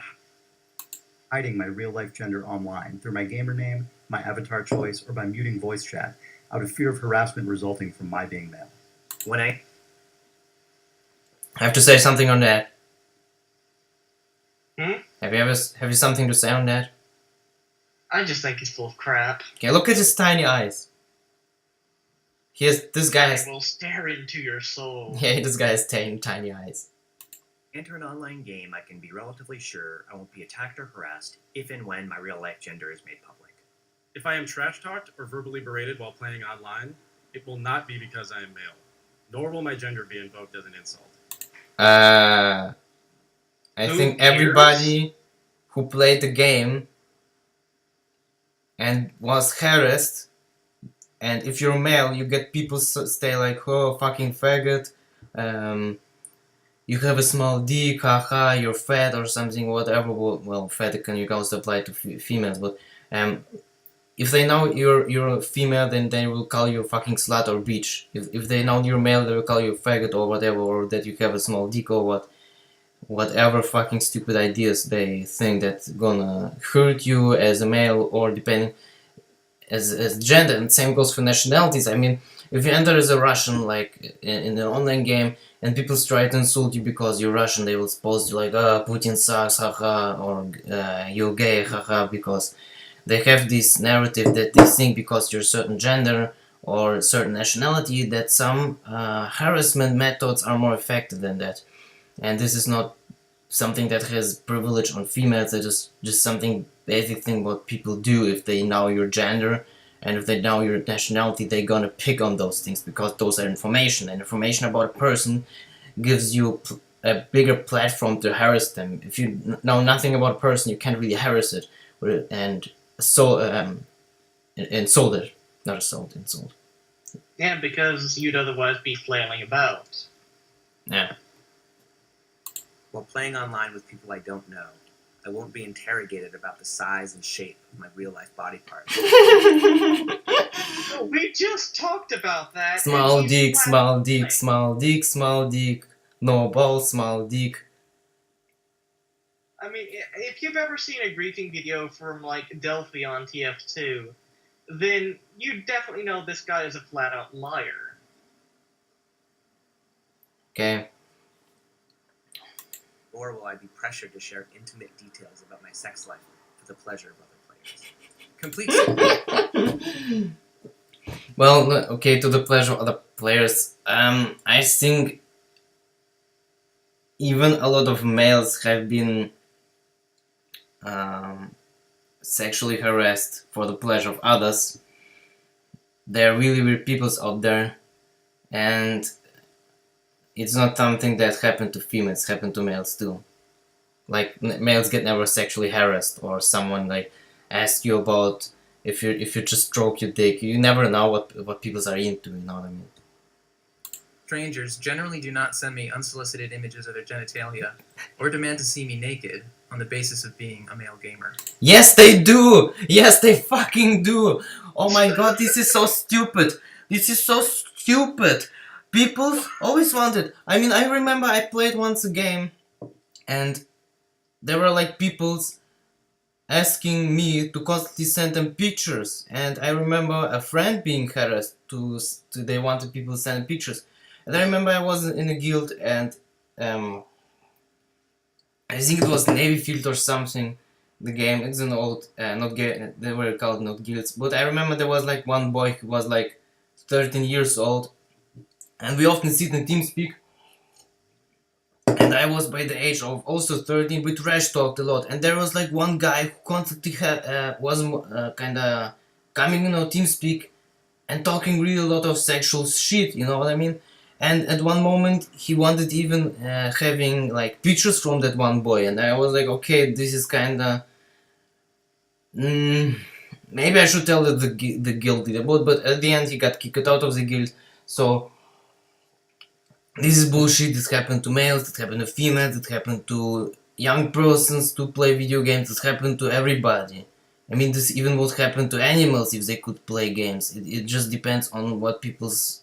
hiding my real-life gender online through my gamer name, my avatar choice, or by muting voice chat out of fear of harassment resulting from my being male. I have to say something on that. Hmm? Have you something to say on that? I just think he's full of crap. Okay, look at his tiny eyes. This guy has... I will stare into your soul. Yeah, this guy has tiny eyes. Enter an online game I can be relatively sure I won't be attacked or harassed if and when my real-life gender is made public. If I am trash-talked or verbally berated while playing online, it will not be because I am male, nor will my gender be invoked as an insult. I Who think cares? everybody who played the game and was harassed, and if you're male, you get people stay like, oh, fucking faggot, you have a small dick, haha, you're fat or something, whatever. Well, fat can you can also apply to females, but if they know you're a female, then they will call you a fucking slut or bitch. If they know you're male, they will call you a faggot or whatever, or that you have a small dick or whatever fucking stupid ideas they think that's gonna hurt you as a male or depending as gender. And same goes for nationalities. I mean, if you enter as a Russian, like in an online game, and people try to insult you because you're Russian, they will suppose you like, Putin sucks, haha, or you're gay, haha, because they have this narrative that they think because you're a certain gender or a certain nationality that some harassment methods are more effective than that. And this is not something that has privilege on females, it's just something basic thing what people do if they know your gender and if they know your nationality, they're gonna pick on those things because those are information, and information about a person gives you a bigger platform to harass them. If you know nothing about a person, you can't really harass it and insult it, not assault, insult. Yeah, because you'd otherwise be flailing about. Yeah. While playing online with people I don't know, I won't be interrogated about the size and shape of my real-life body parts. Oh, we just talked about that. Small dick, small dick, small dick, small dick, no balls, small dick. I mean, if you've ever seen a griefing video from, like, Delphi on TF2, then you definitely know this guy is a flat-out liar. Okay. Nor will I be pressured to share intimate details about my sex life for the pleasure of other players. Complete. Well, okay, to the pleasure of other players. I think even a lot of males have been sexually harassed for the pleasure of others. There are really weird peoples out there, and it's not something that happened to females, it's happened to males too. Like, males get never sexually harassed, or someone like asks you about if you just stroke your dick. You never know what people are into, you know what I mean? Strangers generally do not send me unsolicited images of their genitalia or demand to see me naked on the basis of being a male gamer. Yes, they do! Yes, they fucking do! Oh my god, this is so stupid! This is so stupid! People always wanted... I mean, I remember I played once a game, and there were like people asking me to constantly send them pictures, and I remember a friend being harassed they wanted people to send pictures. And I remember I was in a guild, and I think it was Navy Field or something. The game, it's an old, they were called not guilds, but I remember there was like one boy who was like 13 years old, and we often sit in TeamSpeak, and I was by the age of also 13, we trash talked a lot, and there was like one guy who constantly was kinda coming in on TeamSpeak and talking really a lot of sexual shit, you know what I mean? And at one moment he wanted even having like pictures from that one boy, and I was like, okay, this is kinda... maybe I should tell the guild did about, but at the end he got kicked out of the guild. So this is bullshit. This happened to males, it happened to females, it happened to young persons to play video games, it happened to everybody. I mean, this even would happen to animals if they could play games. It just depends on what people's...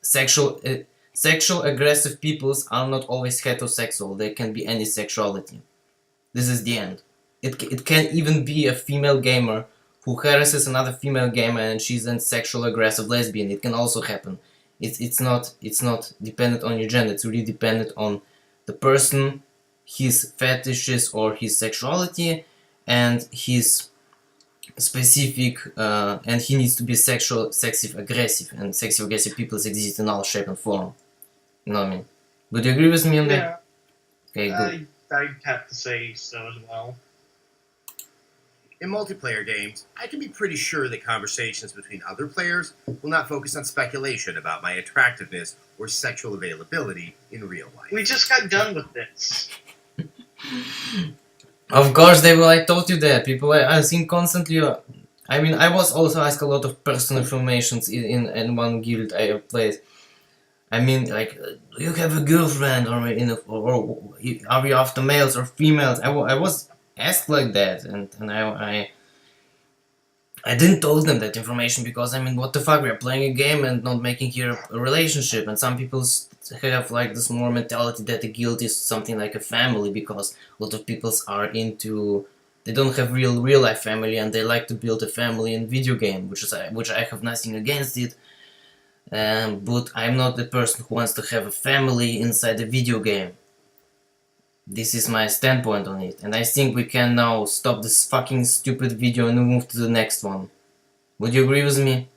Sexual aggressive peoples are not always heterosexual, they can be any sexuality. This is the end. It can even be a female gamer who harasses another female gamer and she's a sexual aggressive lesbian. It can also happen. It's not dependent on your gender. It's really dependent on the person, his fetishes or his sexuality, and his specific and he needs to be sexy aggressive, and sexy aggressive people exist in all shape and form. You know what I mean? Would you agree with me on that? Okay, good. I'd have to say so as well. In multiplayer games, I can be pretty sure that conversations between other players will not focus on speculation about my attractiveness or sexual availability in real life. We just got done with this. Of course they will. I told you that. People, I think constantly. I mean, I was also asked a lot of personal information in one guild I played. I mean, like, do you have a girlfriend, or are you after males or females? I was asked like that, and I didn't tell them that information because, I mean, what the fuck, we're playing a game and not making here a relationship. And some people have like this more mentality that the guild is something like a family, because a lot of people are into, they don't have real life family, and they like to build a family in video game, which I have nothing against it. But I'm not the person who wants to have a family inside a video game. This is my standpoint on it, and I think we can now stop this fucking stupid video and move to the next one. Would you agree with me?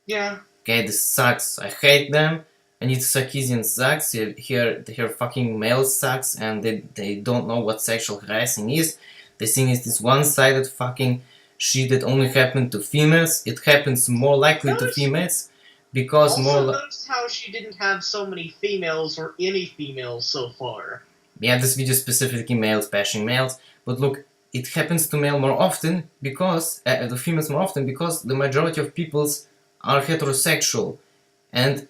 Yeah. Okay, this sucks. I hate them, and it's Sarkeesian sucks. Here fucking male sucks, and they don't know what sexual harassing is. They think it's this one-sided fucking shit that only happened to females. It happens more likely to females, because also notice how she didn't have so many females or any females so far. Yeah, this video specifically males bashing males, but look, it happens to male more often because the females more often because the majority of peoples are heterosexual, and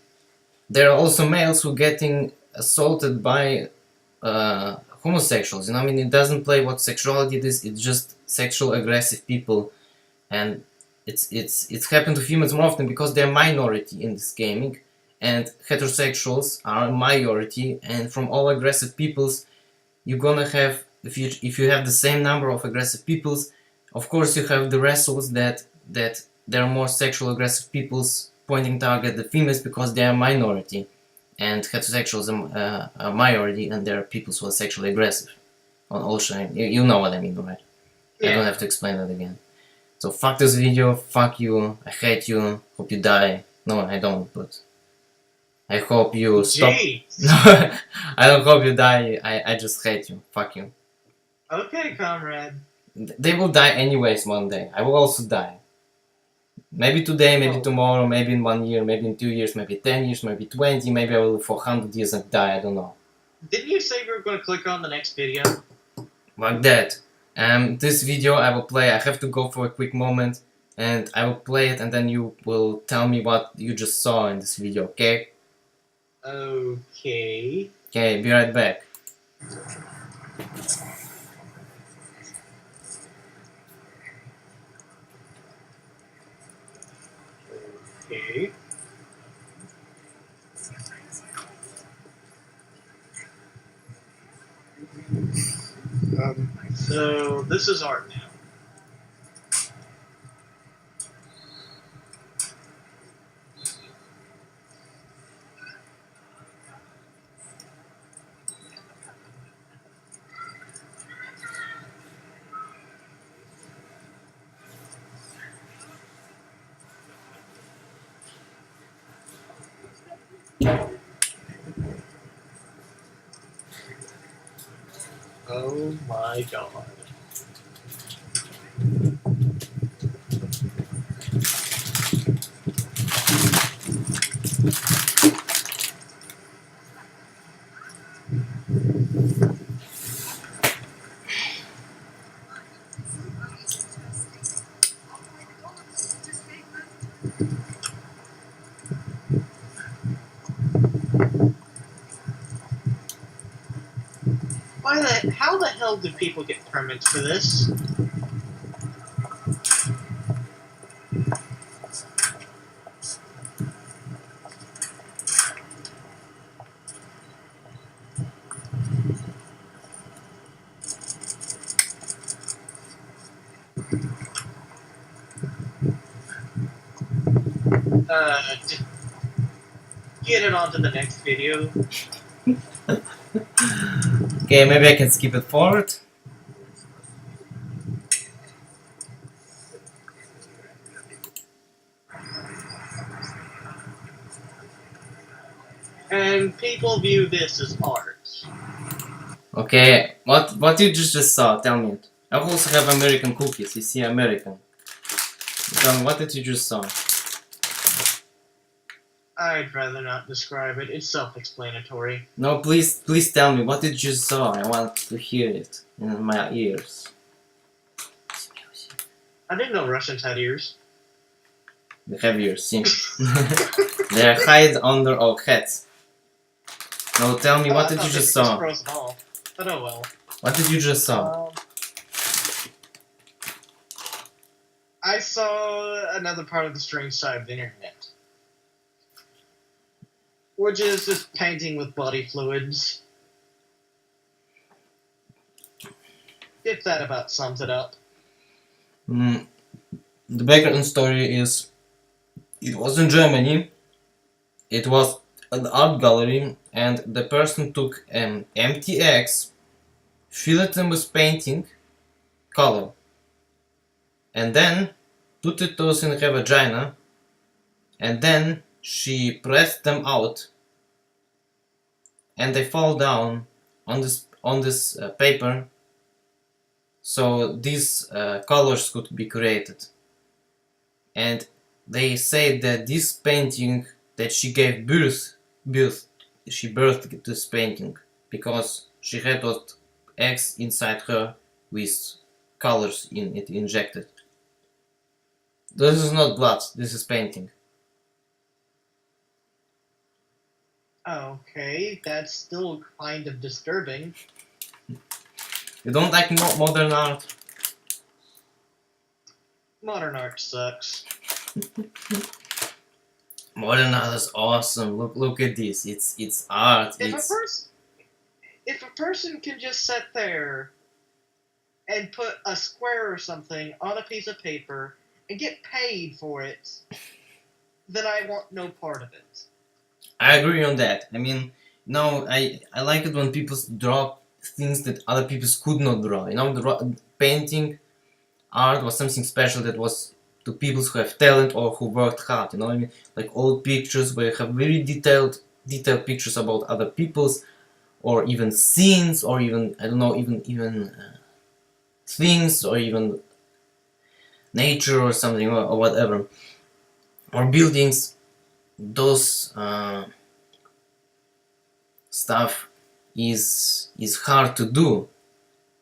there are also males who are getting assaulted by homosexuals. You know, I mean, it doesn't play what sexuality it is. It's just sexual aggressive people, and it's happened to females more often because they're minority in this gaming. And heterosexuals are a majority, and from all aggressive peoples, you're gonna have, if you have the same number of aggressive peoples, of course you have the wrestles that there are more sexual aggressive peoples pointing target the females because they are minority, and heterosexuals are a majority, and there are people who are sexually aggressive. On all shine, you know what I mean, right? Yeah. I don't have to explain that again. So fuck this video, fuck you, I hate you, hope you die. No, I don't, but I hope you stop. No, I don't hope you die. I just hate you. Fuck you. Okay, comrade. They will die anyways one day. I will also die. Maybe today, maybe tomorrow, maybe in 1 year, maybe in 2 years, maybe 10 years, maybe 20, maybe I will live for 100 years and die. I don't know. Didn't you say we were going to click on the next video? Like that. This video I will play. I have to go for a quick moment, and I will play it, and then you will tell me what you just saw in this video, okay? Okay. Okay, be right back. Okay. So this is art now. Oh my god. How the hell do people get permits for this? get it on to the next video. Okay, maybe I can skip it forward. And people view this as art. Okay, what you just saw? Tell me it. I also have American cookies. You see, American. Tell me, what did you just saw? I'd rather not describe it. It's self-explanatory. No, please tell me what did you just saw. I want to hear it in my ears. I didn't know Russians had ears. They have ears, see. They hide under our heads. Now tell me, what did you just saw? But oh well. What did you just saw? I saw another part of the strange side of the internet. Which is just painting with body fluids. If that about sums it up. The background story is, it was in Germany. It was an art gallery, and the person took an empty eggs, filled them with painting, color, and then put those in her vagina, and then she pressed them out, and they fall down on this paper, so these colors could be created. And they say that this painting, that she gave she birthed this painting because she had those eggs inside her with colors in it injected. This is not blood, this is painting. Okay, that's still kind of disturbing. You don't like modern art? Modern art sucks. Modern art is awesome. Look at this. It's art. If a person can just sit there and put a square or something on a piece of paper and get paid for it, then I want no part of it. I agree on that. I mean, no, I like it when people draw things that other people could not draw. You know, painting art was something special that was to people who have talent or who worked hard. You know what I mean? Like old pictures where you have very detailed pictures about other people's, or even scenes, or even I don't know, even things, or even nature or something, or whatever, or buildings. Those stuff is hard to do,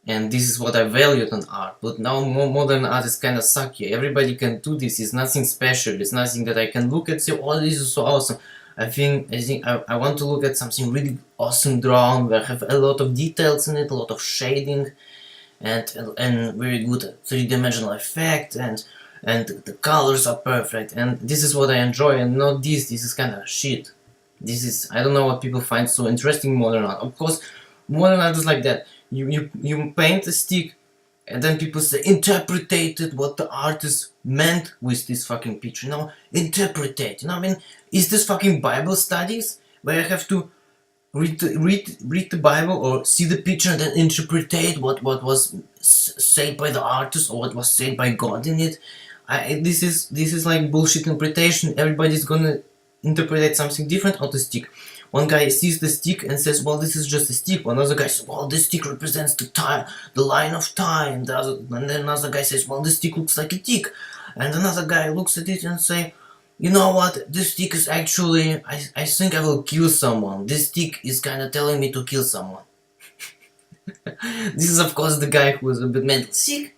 and this is what I valued on art. But now modern art is kind of sucky. Everybody can do this. It's nothing special. It's nothing that I can look at and say, oh, this is so awesome. I think I want to look at something really awesome drawn, where I have a lot of details in it, a lot of shading, and very good three-dimensional effect, and the colors are perfect, and this is what I enjoy, and not this. This is kind of shit. This is, I don't know what people find so interesting in modern art. Of course, modern art is like that. You paint a stick, and then people say, interpreted what the artist meant with this fucking picture. No, interpretate. You know what I mean? Is this fucking Bible studies where I have to read the Bible or see the picture and then interpretate what was said by the artist or what was said by God in it? This is like bullshit interpretation. Everybody's gonna interpret something different on the stick. One guy sees the stick and says, well, this is just a stick. Another guy says, well, this stick represents the line of time. And then another guy says, well, this stick looks like a tick. And another guy looks at it and say, you know what, this stick is actually, I think I will kill someone. This stick is kind of telling me to kill someone. This is of course the guy who is a bit mental sick.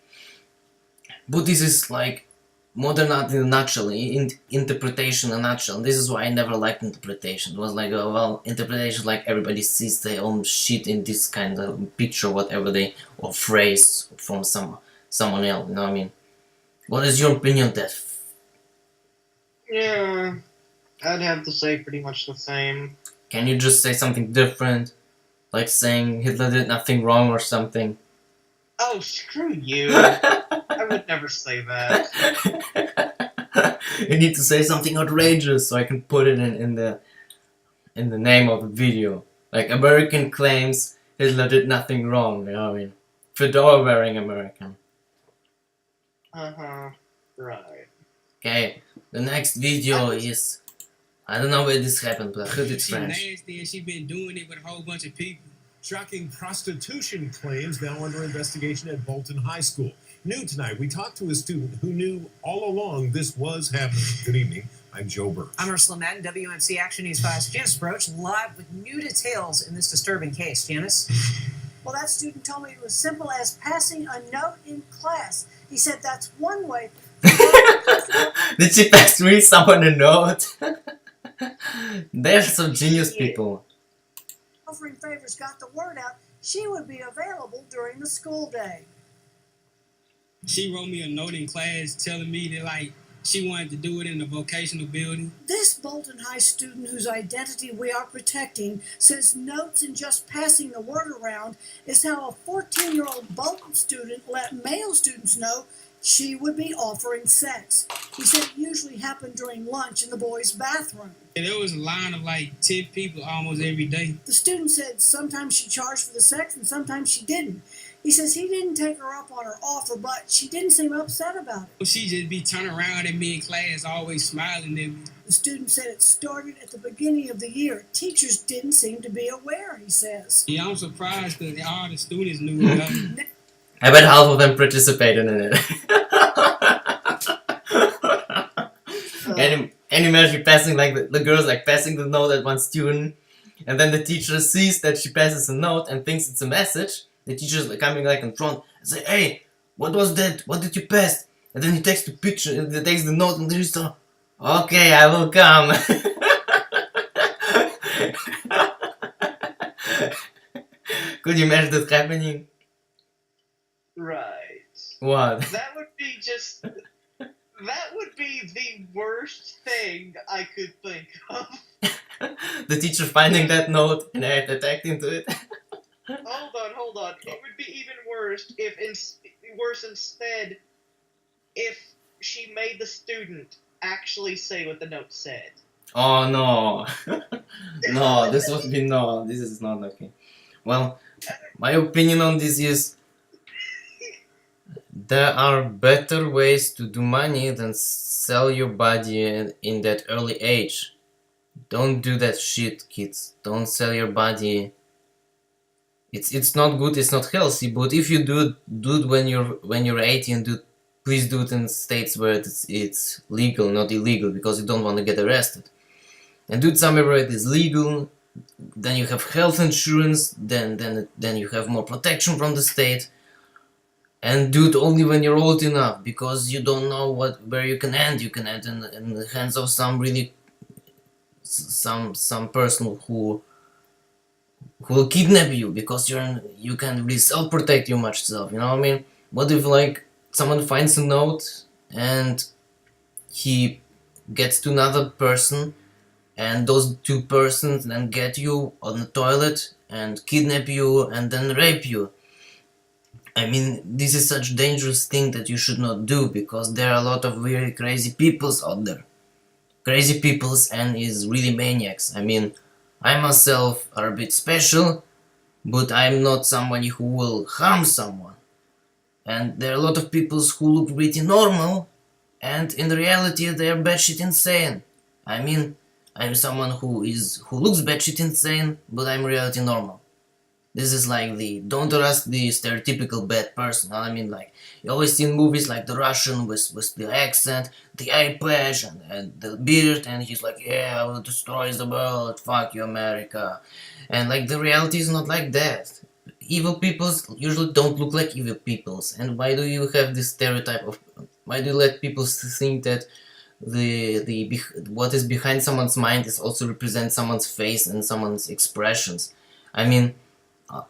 But this is like modern art in a nutshell, interpretation in a nutshell. This is why I never liked interpretation. It was like, well, interpretation like everybody sees their own shit in this kind of picture, whatever or phrase from someone else, you know what I mean? What is your opinion on that? Yeah, I'd have to say pretty much the same. Can you just say something different? Like saying Hitler did nothing wrong or something? Oh, screw you. I would never say that. You need to say something outrageous so I can put it in the in the name of the video. Like, American claims Hitler did nothing wrong, you know what I mean? Fedora wearing American. Right. Okay, the next video is... I don't know where this happened, but I heard it's French. Nasty and she been doing it with a whole bunch of people. Shocking prostitution claims now under investigation at Bolton High School. New tonight, we talked to a student who knew all along this was happening. Good evening. I'm Joe Burke. I'm Ursula Madden, WMC Action News 5's Janice Broach, live with new details in this disturbing case. Janice? Well, that student told me it was simple as passing a note in class. He said that's one way. Did she pass me someone a note? They're some genius people. Offering favors got the word out. She would be available during the school day. She wrote me a note in class telling me that, like, she wanted to do it in the vocational building. This Bolton High student whose identity we are protecting says notes and just passing the word around is how a 14-year-old Bolton student let male students know she would be offering sex. He said it usually happened during lunch in the boys' bathroom. And there was a line of like 10 people almost every day. The student said sometimes she charged for the sex and sometimes she didn't. He says he didn't take her up on her offer, but she didn't seem upset about it. She just be turning around at me in class, always smiling at me. The student said it started at the beginning of the year. Teachers didn't seem to be aware, he says. Yeah, I'm surprised that all the students knew about it. I bet half of them participated in it. Can you imagine passing, like, the girls, like, passing the note at one student, and then the teacher sees that she passes a note and thinks it's a message. The teacher's like coming like in front and say, "Hey, what was that? What did you pass?" And then he takes the picture, and he takes the note, and there's so, "Okay, I will come." Could you imagine that happening? Right. What? That would be just... That would be the worst thing I could think of. The teacher finding that note and attacked into it. Hold on. It would be even worse instead if she made the student actually say what the note said. Oh no. No, this would be no. This is not okay. Well, my opinion on this is there are better ways to do money than sell your body in that early age. Don't do that shit, kids. Don't sell your body. It's not good, it's not healthy, but if you do it when you're 18, please do it in states where it's legal, not illegal, because you don't want to get arrested. And do it somewhere where it is legal, then you have health insurance, then you have more protection from the state. And do it only when you're old enough, because you don't know where you can end. You can end in the hands of some person who will kidnap you, because you can't really self-protect you much self, you know what I mean? What if, like, someone finds a note and he gets to another person, and those two persons then get you on the toilet and kidnap you and then rape you? I mean, this is such a dangerous thing that you should not do, because there are a lot of very crazy peoples out there. Crazy peoples and is really maniacs. I mean, I myself are a bit special, but I'm not somebody who will harm someone. And there are a lot of people who look pretty normal, and in reality they are batshit insane. I mean, I'm someone who looks batshit insane, but I'm reality normal. This is like don't trust the stereotypical bad person. I mean, like, you always see in movies like the Russian with the accent, the eye patch, and the beard, and he's like, "Yeah, I will destroy the world, fuck you, America." And like, the reality is not like that. Evil peoples usually don't look like evil peoples. And why do you have this stereotype of? Why do you let people think that what is behind someone's mind is also represent someone's face and someone's expressions? I mean,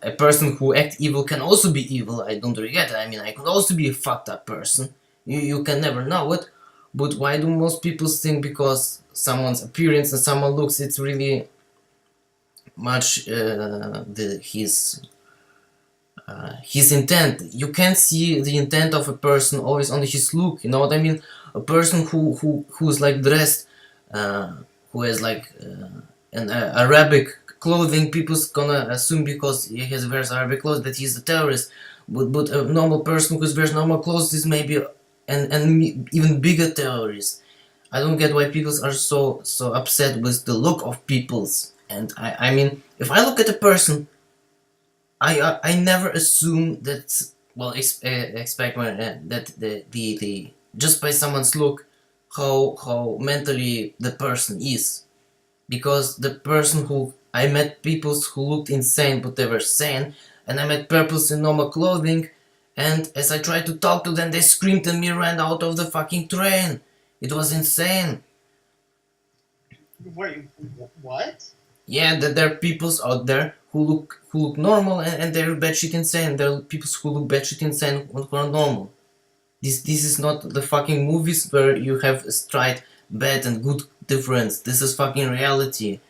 a person who acts evil can also be evil, I don't regret it. I mean, I could also be a fucked up person. You can never know it. But why do most people think because someone's appearance and someone looks, it's really much his intent? You can't see the intent of a person always on his look, you know what I mean? A person who's like dressed, who has like Arabic clothing, people's gonna assume because he has wears Arabic clothes that he's a terrorist. But a normal person who wears normal clothes is maybe an even bigger terrorist. I don't get why people are so upset with the look of people's. And I mean, if I look at a person, I never assume that. Well, expect that the just by someone's look, how mentally the person is, because the person who I met people who looked insane but they were sane, and I met purples in normal clothing, and as I tried to talk to them, they screamed at me, ran out of the fucking train. It was insane. Wait, what? Yeah, there are peoples out there who look normal and they're batshit insane. There are people who look batshit insane who are normal. This is not the fucking movies where you have a straight bad and good difference. This is fucking reality.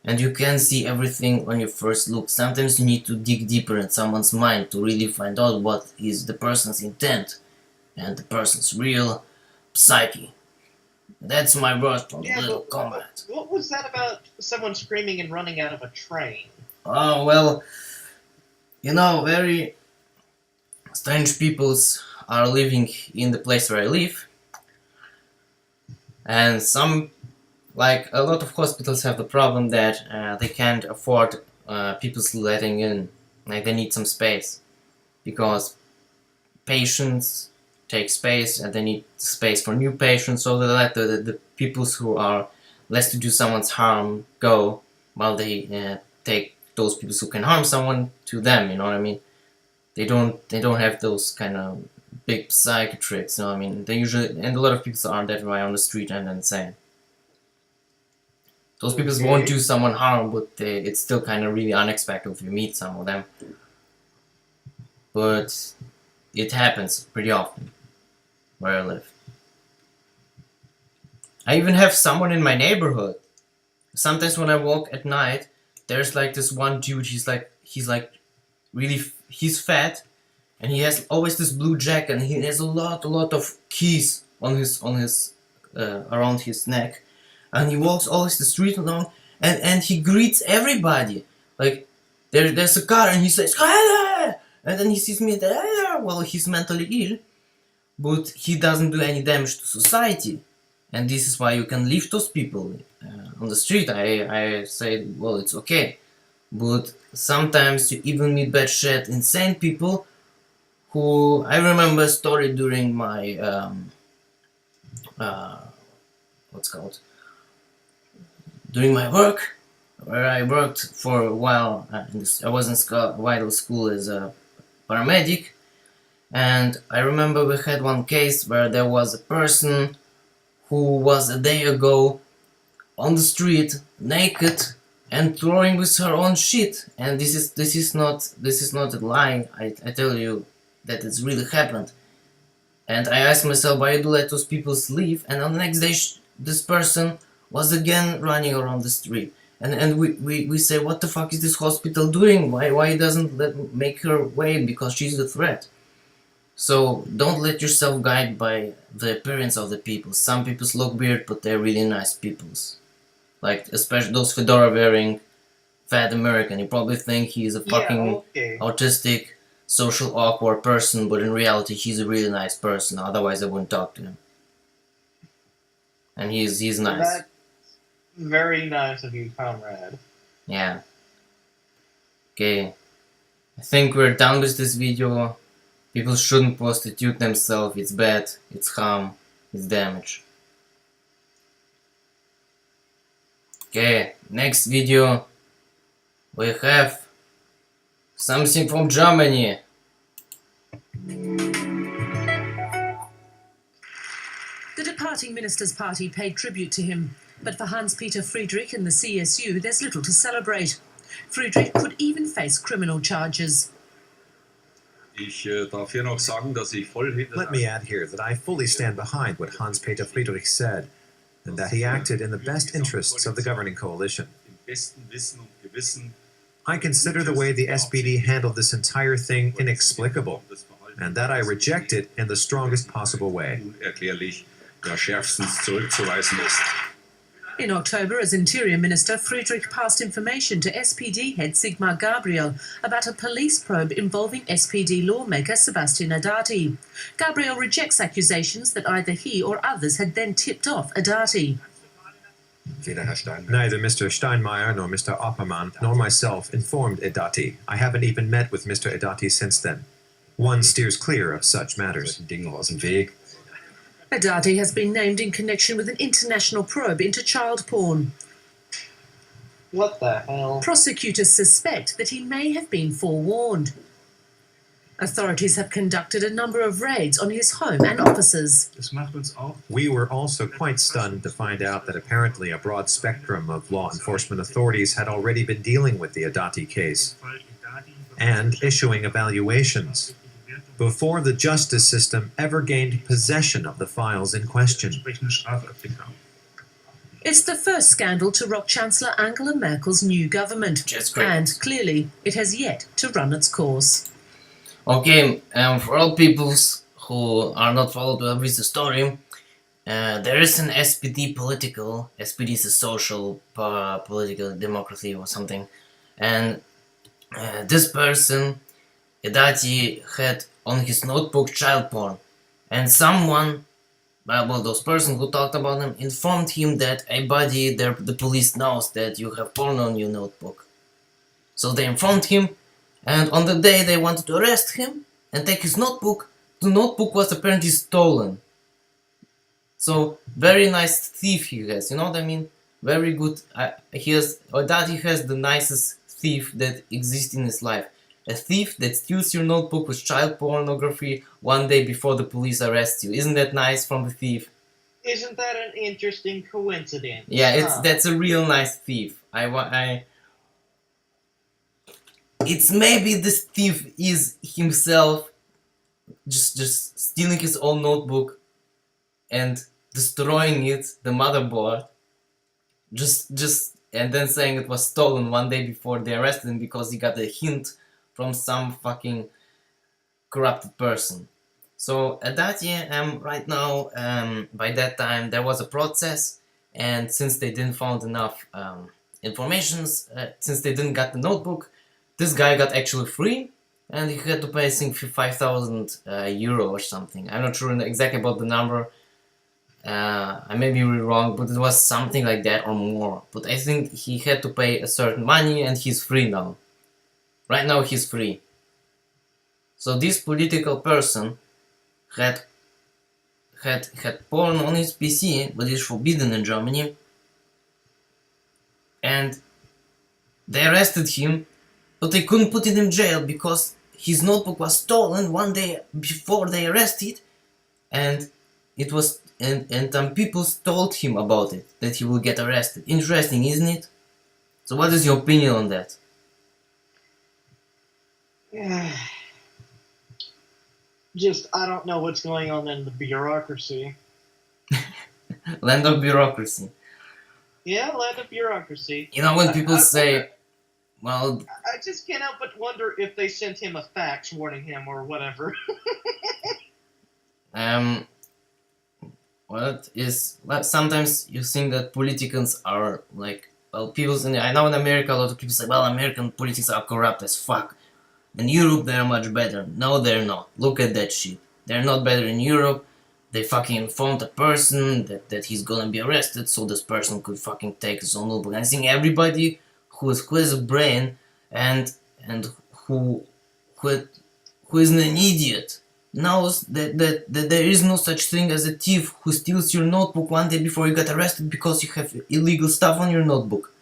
And you can see everything on your first look. Sometimes you need to dig deeper in someone's mind to really find out what is the person's intent and the person's real psyche. That's my word from Little Combat. What was that about someone screaming and running out of a train? Oh, well, you know, very strange peoples are living in the place where I live. And some, like a lot of hospitals have the problem that they can't afford people's letting in. Like they need some space. Because patients take space and they need space for new patients, so they let the people who are less to do someone's harm go, while they take those people who can harm someone to them, you know what I mean? They don't have those kind of big psychiatrists, you know what I mean? They usually, and a lot of people are that way on the street and insane. Those people won't do someone harm, but it's still kind of really unexpected if you meet some of them. But it happens pretty often where I live. I even have someone in my neighborhood. Sometimes when I walk at night, there's like this one dude. He's fat, and he has always this blue jacket, and he has a lot of keys on his around his neck, and he walks always the street along, and he greets everybody. Like there's a car, and he says "Hi," and then he sees me there. Well, he's mentally ill, but he doesn't do any damage to society, and this is why you can leave those people on the street. I say, well, it's okay, but sometimes you even meet bad shit, insane people. Who I remember a story during my during my work, where I worked for a while. I was in school as a paramedic, and I remember we had one case where there was a person who was a day ago on the street naked and throwing with her own shit. And this is not a lie. I tell you that it's really happened. And I asked myself, why do you let those people leave? And on the next day, this person was again running around the street. And we say, what the fuck is this hospital doing? Why doesn't make her way? Because she's a threat. So don't let yourself guide by the appearance of the people. Some people look weird, but they're really nice peoples. Like especially those fedora wearing fat American. You probably think he's a fucking autistic, social awkward person, but in reality he's a really nice person. Otherwise I wouldn't talk to him. And he's nice. That's very nice of you, comrade. Yeah. Okay. I think we're done with this video. People shouldn't prostitute themselves. It's bad. It's harm. It's damage. Okay, next video we have something from Germany. The departing minister's party paid tribute to him, but for Hans-Peter Friedrich and the CSU, there's little to celebrate. Friedrich could even face criminal charges. Let me add here that I fully stand behind what Hans-Peter Friedrich said, and that he acted in the best interests of the governing coalition. I consider the way the SPD handled this entire thing inexplicable, and that I reject it in the strongest possible way. In October, as Interior Minister, Friedrich passed information to SPD head Sigmar Gabriel about a police probe involving SPD lawmaker Sebastian Haddadi. Gabriel rejects accusations that either he or others had then tipped off Haddadi. Neither Mr. Steinmeier nor Mr. Oppermann nor myself informed Haddadi. I haven't even met with Mr. Haddadi since then. One steers clear of such matters. Haddadi has been named in connection with an international probe into child porn. What the hell? Prosecutors suspect that he may have been forewarned. Authorities have conducted a number of raids on his home and offices. We were also quite stunned to find out that apparently a broad spectrum of law enforcement authorities had already been dealing with the Haddadi case and issuing evaluations before the justice system ever gained possession of the files in question. It's the first scandal to rock Chancellor Angela Merkel's new government, and clearly it has yet to run its course. Okay, for all peoples who are not followed with the story, there is an SPD political, SPD is a social political democracy or something, and this person, Haddadi, had on his notebook child porn, and someone, well, those person who talked about him, informed him that, hey buddy, the police knows that you have porn on your notebook. So they informed him, and on the day they wanted to arrest him and take his notebook, the notebook was apparently stolen. So, very nice thief he has, you know what I mean? Very good, Haddadi has the nicest thief that exists in his life. A thief that steals your notebook with child pornography one day before the police arrest you. Isn't that nice from the thief? Isn't that an interesting coincidence? Yeah, that's a real nice thief. It's maybe this thief is himself just stealing his own notebook and destroying it, the motherboard, and then saying it was stolen one day before they arrested him because he got a hint from some fucking corrupted person. So at that year, right now, by that time there was a process, and since they didn't find enough informations, since they didn't get the notebook, this guy got actually free, and he had to pay, I think, 5,000 euro or something. I'm not sure exactly about the number. I may be really wrong, but it was something like that or more. But I think he had to pay a certain money, and he's free now. Right now he's free. So this political person had porn on his PC, but it's forbidden in Germany. And they arrested him, but they couldn't put him in jail because his notebook was stolen one day before they arrested, and it was and some people told him about it, that he will get arrested. Interesting, isn't it? So what is your opinion on that? Yeah. I don't know what's going on in the bureaucracy. Land of bureaucracy. Yeah, land of bureaucracy. You know when people say, well... I just can't help but wonder if they sent him a fax warning him or whatever. Sometimes you think that politicians are like, well, I know in America a lot of people say, well, American politics are corrupt as fuck. In Europe they're much better. No, they're not. Look at that shit. They're not better in Europe. They fucking informed a person that he's gonna be arrested, so this person could fucking take his own notebook. I think everybody who has a brain and who isn't an idiot knows that there is no such thing as a thief who steals your notebook one day before you get arrested because you have illegal stuff on your notebook.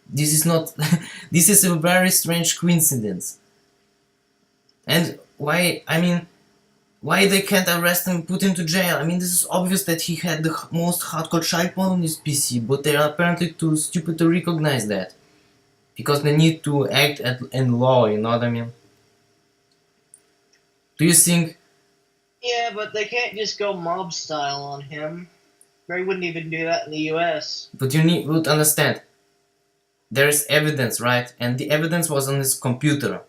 This is not... this is a very strange coincidence. And why they can't arrest him and put him to jail? I mean, this is obvious that he had the most hardcore child porn on his PC, but they are apparently too stupid to recognize that. Because they need to act in law, you know what I mean? Do you think... Yeah, but they can't just go mob style on him. They wouldn't even do that in the US. But you would understand. There is evidence, right? And the evidence was on his computer.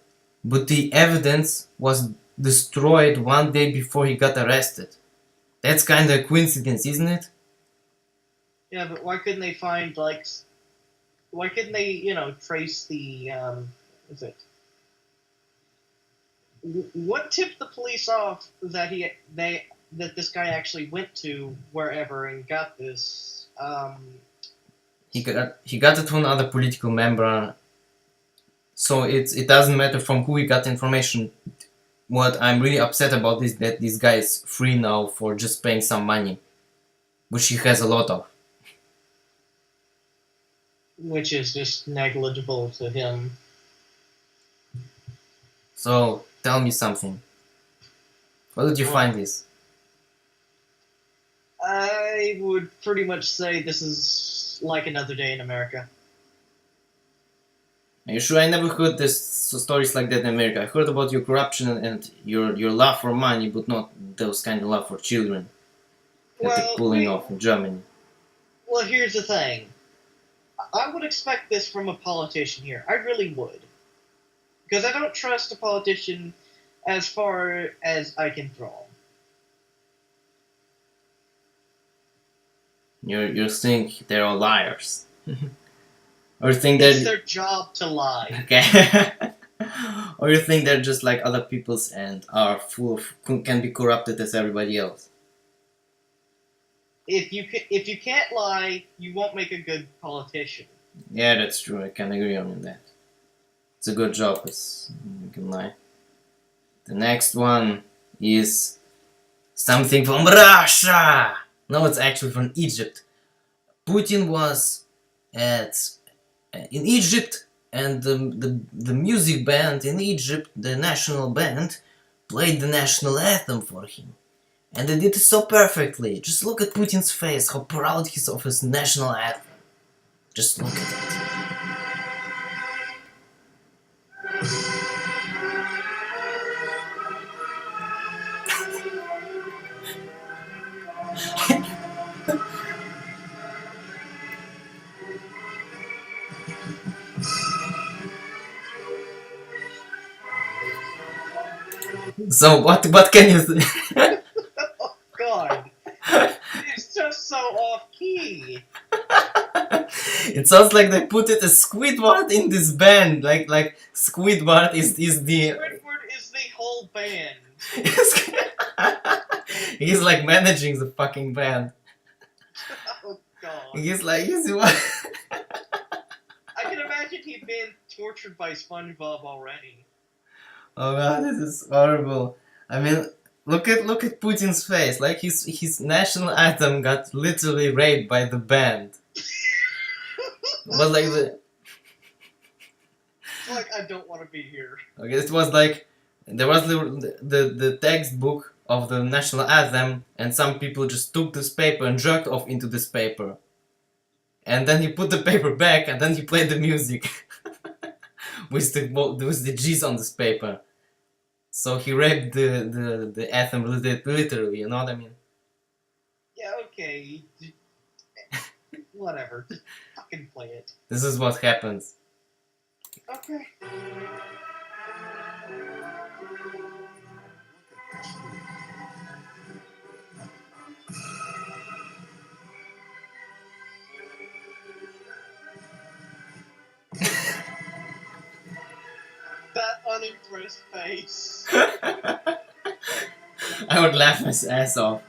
But the evidence was destroyed one day before he got arrested. That's kind of a coincidence, isn't it? Yeah, but why couldn't they find why couldn't they trace the is it what tipped the police off that that this guy actually went to wherever and got this He got it from another political member, so it doesn't matter from who he got the information. What I'm really upset about is that this guy is free now for just paying some money, which he has a lot of. which is just negligible to him. So tell me something. Where did you find this? I would pretty much say this is like another day in America. Are you sure? I never heard this stories like that in America. I heard about your corruption and your love for money, but not those kind of love for children that they're pulling off in Germany. Well, here's the thing. I would expect this from a politician here. I really would. Because I don't trust a politician as far as I can throw them. You think they're all liars. Or you think It's they're... their job to lie. Okay. Or you think they're just like other people's and are full of... can be corrupted as everybody else. If you can't lie, you won't make a good politician. Yeah, that's true. I can agree on that. It's a good job as you can lie. The next one is something from Russia. No, it's actually from Egypt. Putin was in Egypt, and the music band in Egypt, the national band, played the national anthem for him. And they did it so perfectly. Just look at Putin's face, how proud he is of his national anthem. Just look at it. So what can you think? Oh God, it's just so off key. It sounds like they put it as Squidward in this band. Like Squidward is the Squidward is the whole band. He's like managing the fucking band. Oh God. He's like I can imagine he'd been tortured by SpongeBob already. Oh God, this is horrible. I mean, look at Putin's face. Like his national anthem got literally raped by the band. Was like Like, I don't want to be here. Okay, it was like there was the textbook of the national anthem, and some people just took this paper and jerked off into this paper. And then he put the paper back, and then he played the music with the G's on this paper. So he raped the anthem literally, you know what I mean? Yeah, okay. Whatever. Just fucking play it. This is what happens. Okay. That unimpressed face. I would laugh my ass off.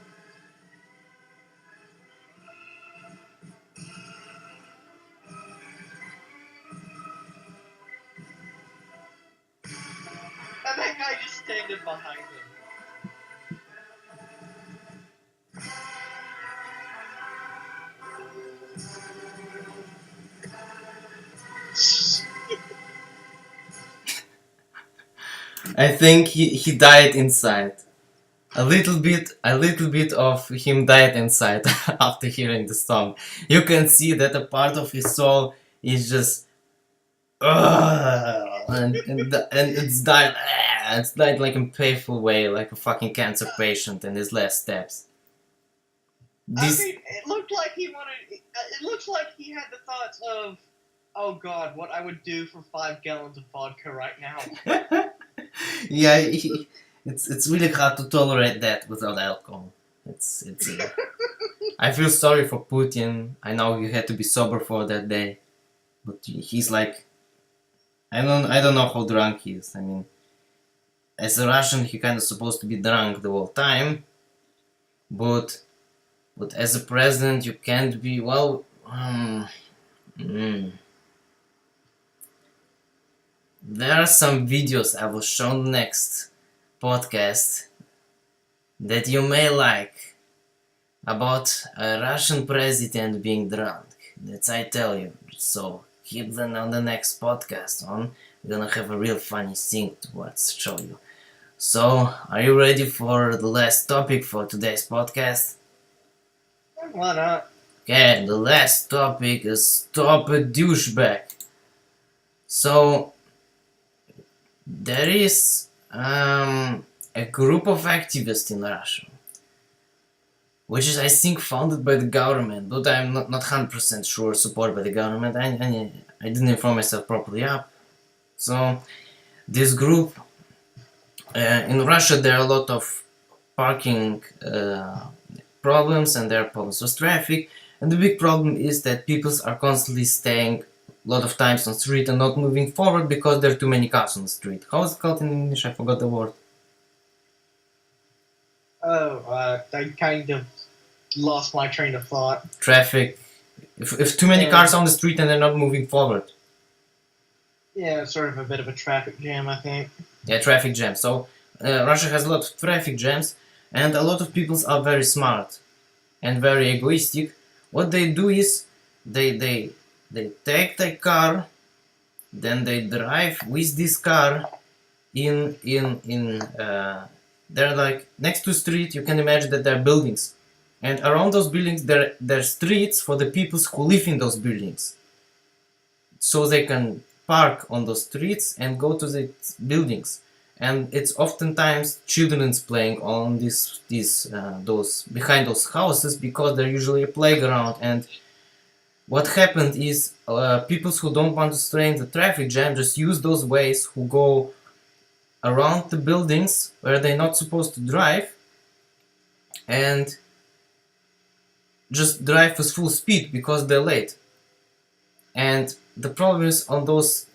And that guy just standing behind him. I think he died inside. A little bit of him died inside after hearing the song. You can see that a part of his soul is just and it's died. It's died like in a painful way, like a fucking cancer patient in his last steps. This I mean, it looked like he wanted. It looks like he had the thoughts of, oh God, what I would do for 5 gallons of vodka right now. yeah, it's really hard to tolerate that without alcohol. It's I feel sorry for Putin. I know he had to be sober for that day, but he's like, I don't know how drunk he is. I mean, as a Russian, he kind of supposed to be drunk the whole time, but as a president, you can't be. Well, there are some videos I will show next podcast that you may like about a Russian president being drunk. That's I tell you. So keep them on the next podcast on. We're gonna have a real funny thing to show you. So, are you ready for the last topic for today's podcast? Why not? Okay, the last topic is Stop a Douchebag. So, there is a group of activists in Russia, which is, I think, founded by the government, but I'm not 100% sure supported by the government. I didn't inform myself properly up. So, this group, in Russia, there are a lot of parking problems, and there are problems with traffic. And the big problem is that people are constantly staying a lot of times on the street and not moving forward because there are too many cars on the street. How is it called in English? I forgot the word. I kind of lost my train of thought. Traffic. If too many cars on the street and they're not moving forward. Yeah, it's sort of a bit of a traffic jam, I think. Yeah, traffic jam. So Russia has a lot of traffic jams, and a lot of people are very smart and very egoistic. What they do is they take their car, then they drive with this car in they're like next to street. You can imagine that there are buildings, and around those buildings there are streets for the people who live in those buildings, so they can park on those streets and go to the buildings. And it's oftentimes children's playing on those behind those houses because they're usually a playground. And what happened is people who don't want to stay in the traffic jam just use those ways, who go around the buildings where they're not supposed to drive, and just drive with full speed because they're late. And the problem is on those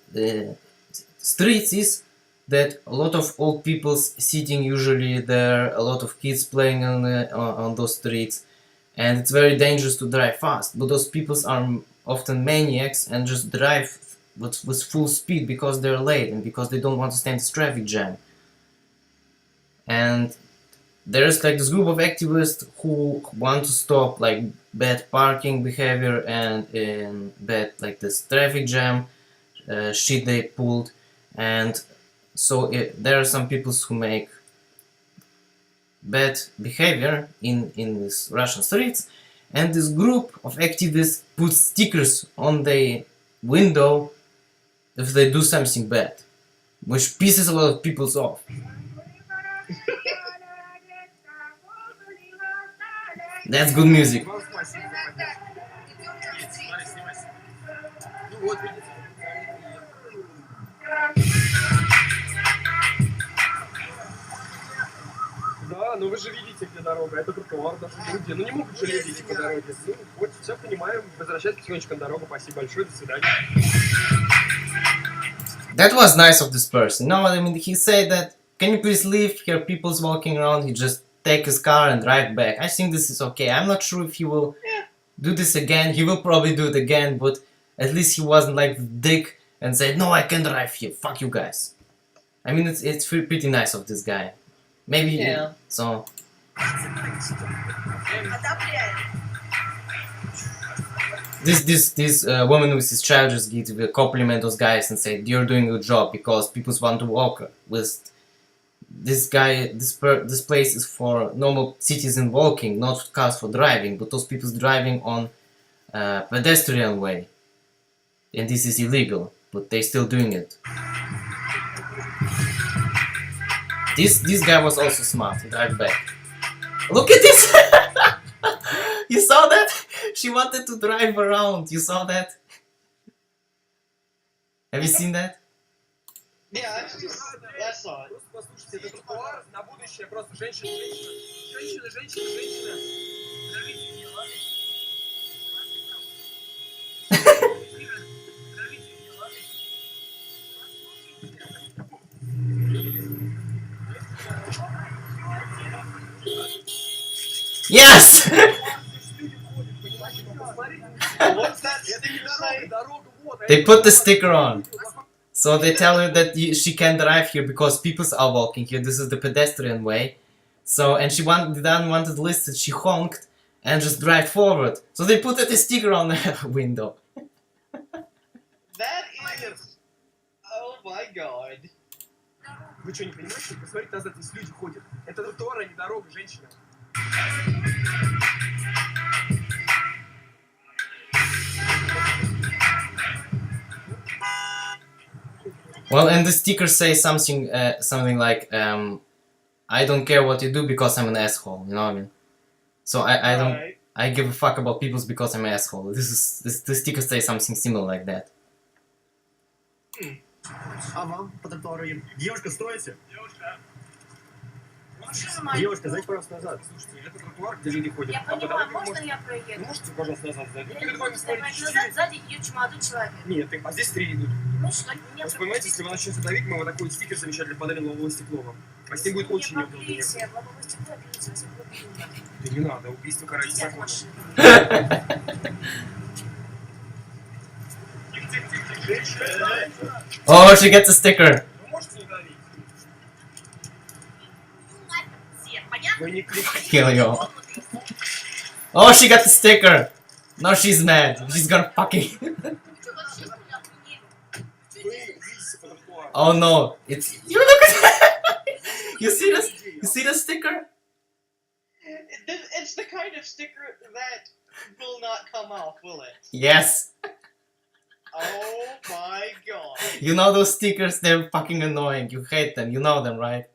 streets is that a lot of old people sitting usually there, a lot of kids playing on those streets, and it's very dangerous to drive fast. But those people are often maniacs and just drive with full speed because they're late and because they don't want to stand this traffic jam. And there's like this group of activists who want to stop like bad parking behavior and bad like this traffic jam shit they pulled. And so there are some people who make bad behavior in these Russian streets, and this group of activists put stickers on their window if they do something bad, which pisses a lot of people off. That's good music. Да, но вы же видите, где дорога, это тротуар, даже люди, не могут же люди идти по дороге. Вот, все понимаем, возвращайтесь потихонечку на дорогу, спасибо большое, до свидания. That was nice of this person. No, I mean, he said that, can you please leave here, people's walking around, he just take his car and drive back. I think this is okay. I'm not sure if he will do this again. He will probably do it again, but at least he wasn't like the dick and said, no, I can drive here, fuck you guys. I mean, it's pretty nice of this guy. Maybe, yeah. So... This woman with his child just gives a compliment those guys and say, you're doing a good job because people want to walk with this guy. This place is for normal citizen walking, not cars for driving, but those people driving on pedestrian way, and this is illegal, but they still doing it. This guy was also smart to drive back. Look at this! You saw that? She wanted to drive around. You saw that? Have you seen that? Yeah, I saw it. Послушайте, это тротуар на будущее, просто женщина. Yes! What's that sticker say? They put the sticker on. So they tell her that she can't drive here because people are walking here. This is the pedestrian way. So, and she didn't want it listed. She honked and just drive forward. So they put a sticker on the window. That is... Oh my god. Вы что, не понимаете? Посмотрите назад, здесь люди ходят. Это тротуар, а не дорога, женщина. Well, and the sticker says something like, I don't care what you do because I'm an asshole, you know what I mean? So I give a fuck about people because I'm an asshole. The sticker says something similar like that. А вам по тротуару едем. Девушка, стойте! Девушка, зайдите, пожалуйста, назад. Слушайте, это тротуар, где люди ходят. Я понимаю, можно я проеду? Ну, можете, пожалуйста, назад сзади? Я не могу снимать назад, сзади идет молодой человек. Нет, а здесь 3 идут. Ну что, меня... Вы понимаете, если вы начнете давить, мы вот такой стикер замечательно подарим лобовое стекло вам. А с ним будет очень неудобно. Полиция, лобовое стекло, полиция, все плохо. Да не надо, убийство карается законом. Oh, she gets a sticker. Kill you. Oh, she got the sticker. Now she's mad. She's gonna fucking. Oh no! It's you look at that. You see this? You see the sticker? It's the kind of sticker that will not come off, will it? Yes. Oh my god. You know those stickers? They're fucking annoying. You hate them. You know them, right?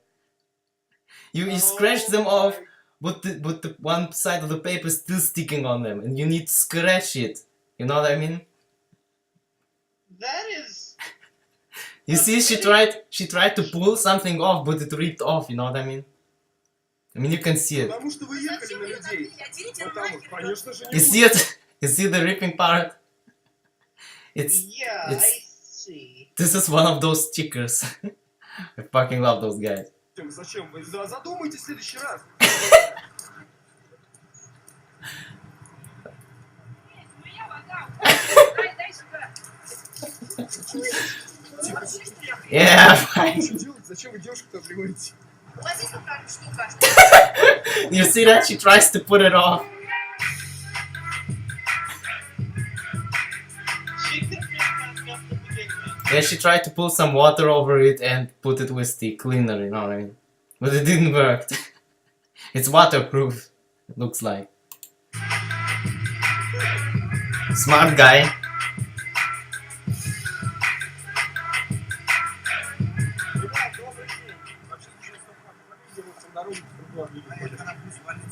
You scratch them off, but the one side of the paper is still sticking on them, and you need to scratch it. You know what I mean? That is. You see, she tried to pull something off, but it ripped off. You know what I mean? I mean, you can see it. Потому что вы ехали на людей. Потому, конечно же, не You see it? You see the ripping part? Yeah, I see. This is one of those stickers. I fucking love those guys. Зачем? Вы задумайтесь в следующий раз. Yeah, fine. Зачем вы девушку-то приводите? You see that? She tries to put it off. Yeah, she tried to pull some water over it and put it with the cleaner, you know what I mean? But it didn't work. It's waterproof, it looks like. Smart guy.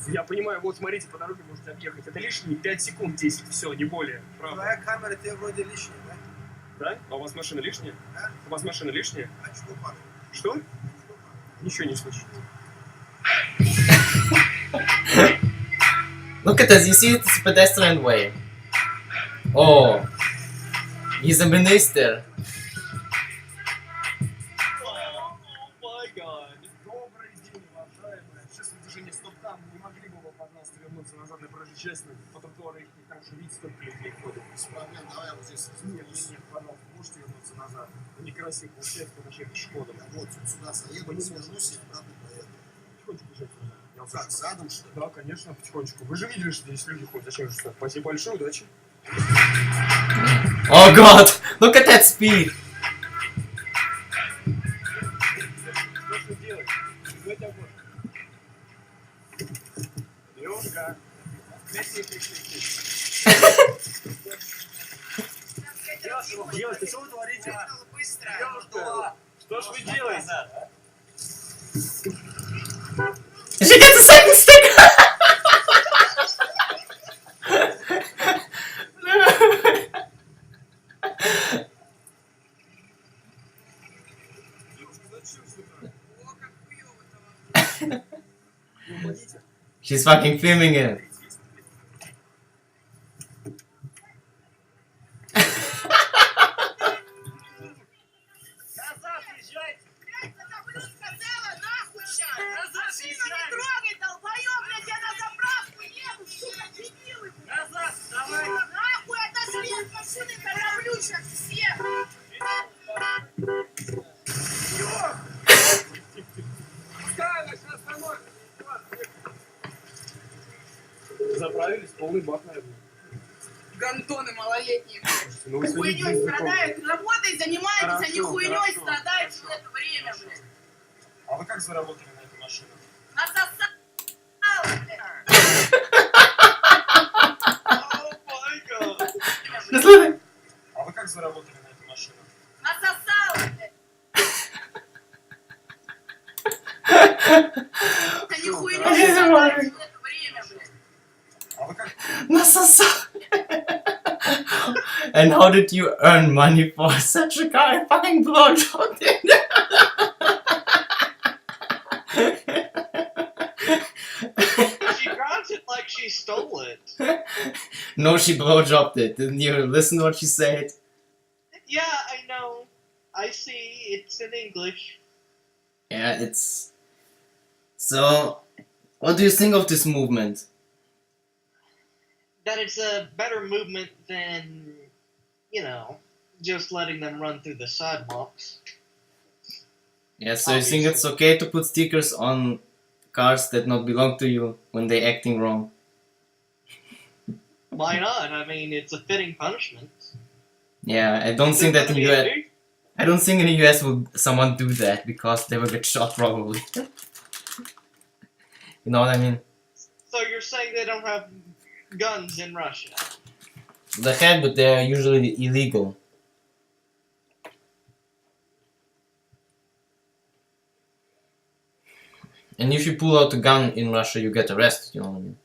Я понимаю, вот смотрите, по дороге можете объехать. Это лишние 5 секунд, 10, все, не более. Правда. Твоя камера тебе вроде лишняя, да? Да? А у вас машина лишняя? Да. У вас машина лишняя? А что, папа? Что? Ничего не слышу. Look at this, you see it's a pedestrian way. Oh, he's a minister. Oh my god. Добрый день, уважаемые. Сейчас в движении стоп-там. Не могли бы вы, пожалуйста, вернуться назад на проезжей части? По тротуару их не так, что видите, сколько людей ходит. Без проблем, давай вот здесь. Нет, пожалуйста, можете вернуться назад. Некрасиво получается, когда ехать пешеходом. Вот сюда заеду, свяжусь и обратно поеду. Потихонечку езжайте. Как, задом, что ли? Да, конечно, потихонечку. Вы же видели, что здесь люди ходят. Зачем же так? Спасибо большое, удачи. Oh god, look at that speed. Что делать? Взять огонь. Девушка. Девушка, что вы творите? Девушка, что ж вы делаете? She gets a second sticker! She's fucking filming it. Заправились, полный бак, наверное. Гантоны малолетние. Ну, вы Хуйней следите за страдают. Работой занимаетесь, они Хорошо, хуйней хорошо, страдают хорошо, в это время, блядь. А вы как заработали на эту машину? Насосал, блядь. А вы как заработали на эту машину? Насосал, блядь. Они хуйней страдают в это время, блядь. А вы как... Насосал. And how did you earn money for such a guy? Fucking blowjob. She grabs it like she stole it. No, she blowjobbed it. Didn't you listen to what she said? Yeah, I know. I see. It's in English. Yeah, it's... So, what do you think of this movement? That it's a better movement than, you know, just letting them run through the sidewalks. Yeah, so you think it's okay to put stickers on cars that not belong to you when they're acting wrong? Why not? I mean, it's a fitting punishment. Yeah, I don't think that in There's gonna US... be a big- I don't think in the US would someone do that because they will get shot probably. You know what I mean? So you're saying they don't have guns in Russia? They have, but they're usually illegal. And if you pull out a gun in Russia, you get arrested, you know what I mean?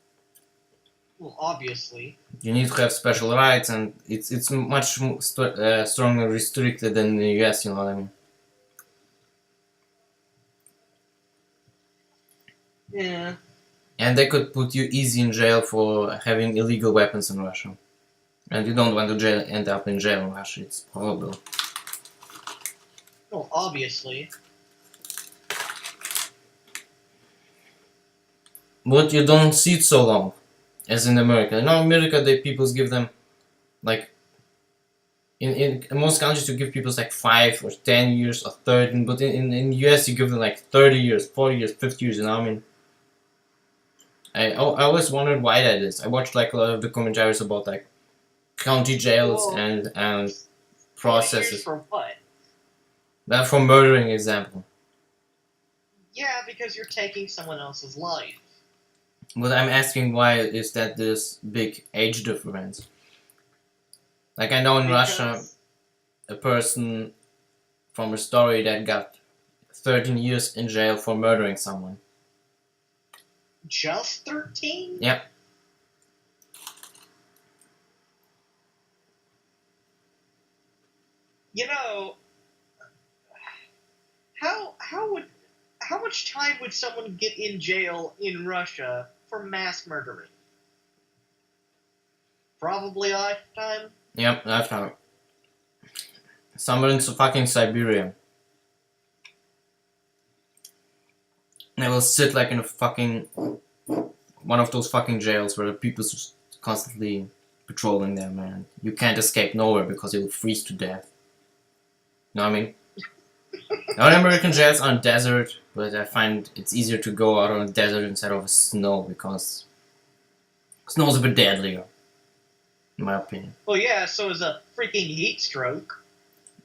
Well, obviously. You need to have special rights, and it's much stronger restricted than in the US, you know what I mean? Yeah. And they could put you easy in jail for having illegal weapons in Russia. And you don't want to end up in jail in Russia, it's horrible. Well, obviously. But you don't see it so long as in America. In America, the people give them like in most countries you give people like 5 or 10 years or 13, but in US you give them like 30 years, 40 years, 50 years, you know what I mean? I always wondered why that is. I watched like a lot of documentaries about like county jails and processes. For what? That for murdering example. Yeah, because you're taking someone else's life. But I'm asking why is that this big age difference? Like I know in Russia, a person from a story that got 13 years in jail for murdering someone. Just 13? Yep. You know, how much time would someone get in jail in Russia for mass murdering? Probably lifetime. Yep, lifetime. Somewhere in fucking Siberia. They will sit like in a fucking one of those fucking jails where the people's just constantly patrolling there, man. You can't escape nowhere because you will freeze to death. You know what I mean? All American jails are in desert, but I find it's easier to go out on a desert instead of a snow because snow's a bit deadlier, in my opinion. Well, yeah, so is a freaking heat stroke.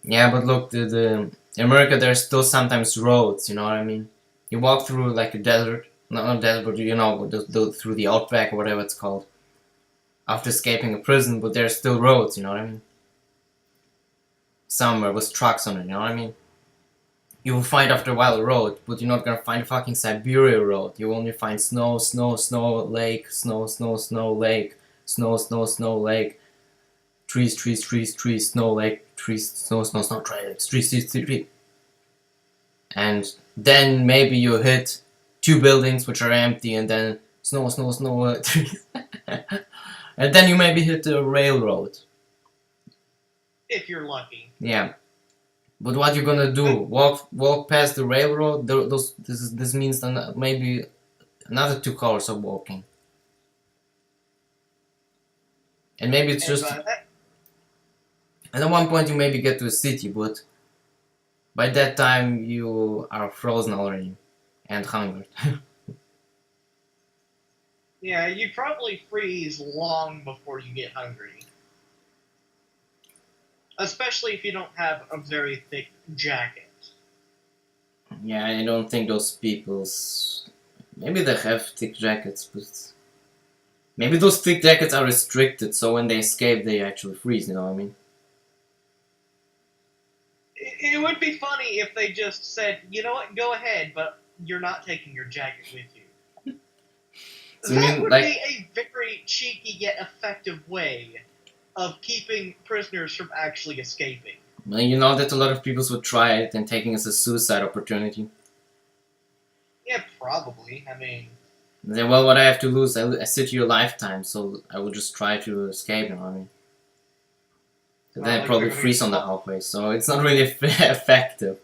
Yeah, but look, in America there's still sometimes roads, you know what I mean? You walk through like a desert, not desert, but you know, through the outback or whatever it's called, after escaping a prison, but there's still roads, you know what I mean? Somewhere with trucks on it, you know what I mean? You will find after a while a road, but you're not gonna find a fucking Siberia road. You only find snow, snow, snow, lake, snow, snow, snow, lake, snow, snow, snow, lake, trees, trees, trees, trees, snow, lake, trees, snow, snow, snow, trees, trees, trees, trees. And then maybe you hit 2 buildings which are empty, and then snow, snow, snow, trees. And then you maybe hit a railroad. If you're lucky. Yeah. But what you gonna do? Walk past the railroad? This means that maybe another 2 hours of walking. And maybe it's just... And at one point you maybe get to a city, but by that time you are frozen already and hungered. Yeah, you probably freeze long before you get hungry. Especially if you don't have a very thick jacket. Yeah, I don't think those people's... Maybe they have thick jackets, but... Maybe those thick jackets are restricted, so when they escape they actually freeze, you know what I mean? It would be funny if they just said, you know what, go ahead, but you're not taking your jacket with you. So That would be a very cheeky yet effective way of keeping prisoners from actually escaping. Well, you know that a lot of people would try it and taking it as a suicide opportunity. Yeah, probably. I mean... Then, well, what I have to lose? I sit here a lifetime, so I will just try to escape, you know what I mean? But then I probably freeze on the halfway, so it's not really effective.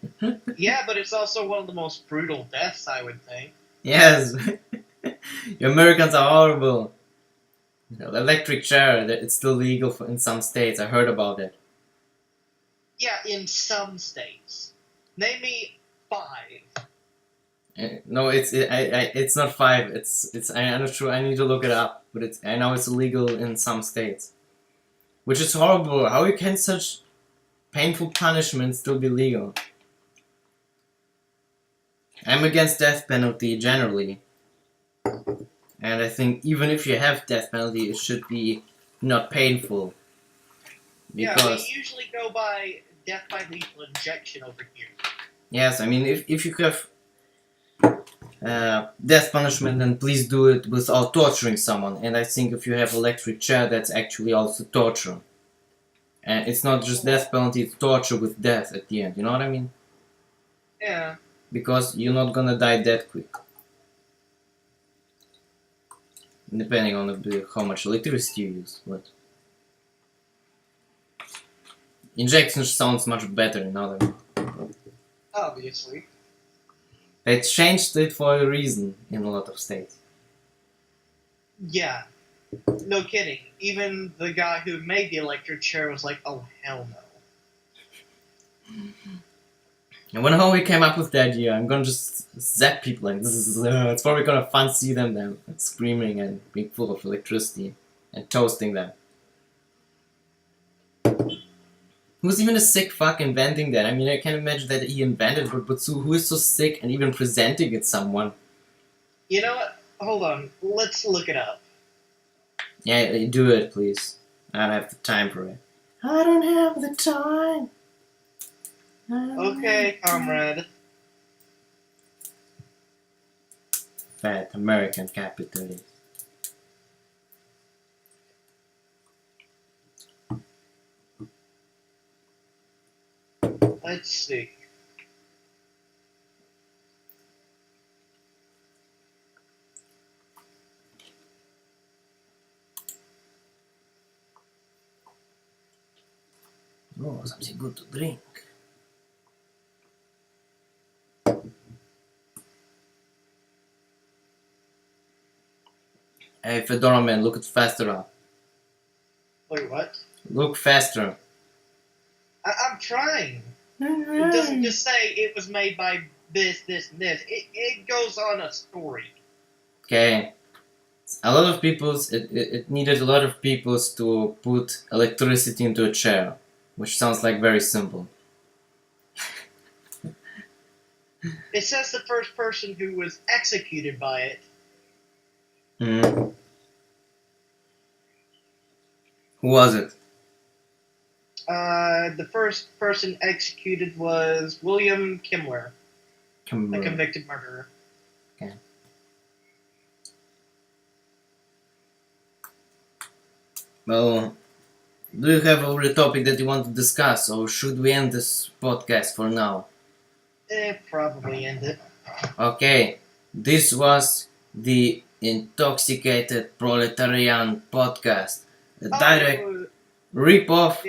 Yeah, but it's also one of the most brutal deaths, I would think. Yes! You Americans are horrible! You know, the electric chair, it's still legal in some states, I heard about it. Yeah, in some states. Name me 5. No, it's not 5. I'm not sure. I need to look it up, but I know it's illegal in some states, which is horrible. How can such painful punishment still be legal? I'm against death penalty generally, and I think even if you have death penalty, it should be not painful. Because Yeah, we usually go by death by lethal injection over here. yes, I mean if you have death punishment, then please do it without torturing someone. And I think if you have electric chair, that's actually also torture. And it's not just death penalty, it's torture with death at the end, you know what I mean? Yeah. Because you're not gonna die that quick. Depending on how much electricity you use, but... Injection sounds much better, you know what I mean? Obviously. They changed it for a reason in a lot of states. Yeah. No kidding. Even the guy who made the electric chair was like, oh, hell no. I wonder how we came up with the idea. I'm gonna just zap people like this. It's probably gonna fun see them screaming and being full of electricity and toasting them. Who's even a sick fuck inventing that? I mean, I can't imagine that he invented it, but so who is so sick and even presenting it someone? You know what? Hold on. Let's look it up. Yeah, do it, please. I don't have the time for it. I don't have the time. Okay, comrade. Fat American capitalist. Let's see. Oh, something good to drink. Hey, Fedora man, look it faster up. Wait, what? Look faster. I'm trying. It doesn't just say it was made by this, this, and this. It goes on a story. Okay. A lot of people's, it needed a lot of peoples to put electricity into a chair, which sounds like very simple. It says the first person who was executed by it. Hmm. Who was it? The first person executed was William Kimmler, a convicted murderer. Okay. Well, do you have a topic that you want to discuss, or should we end this podcast for now? Probably end it. Okay, this was the Intoxicated Proletariat Podcast, a direct rip-off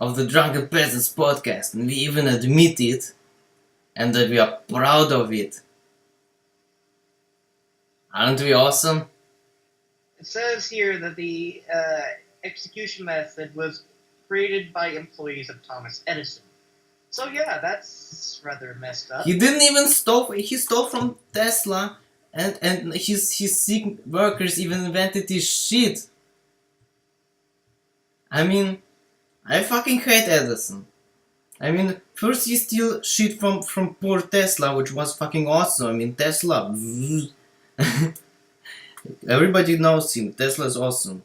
of the Drunken Peasants Podcast, and we even admit it, and that we are proud of it. Aren't we awesome? It says here that the execution method was created by employees of Thomas Edison. So yeah, that's rather messed up. He didn't even stole, he stole from Tesla and his sick workers even invented this shit. I mean, I fucking hate Edison. I mean, first he steal shit from poor Tesla, which was fucking awesome. I mean, Tesla. Everybody knows him. Tesla's awesome.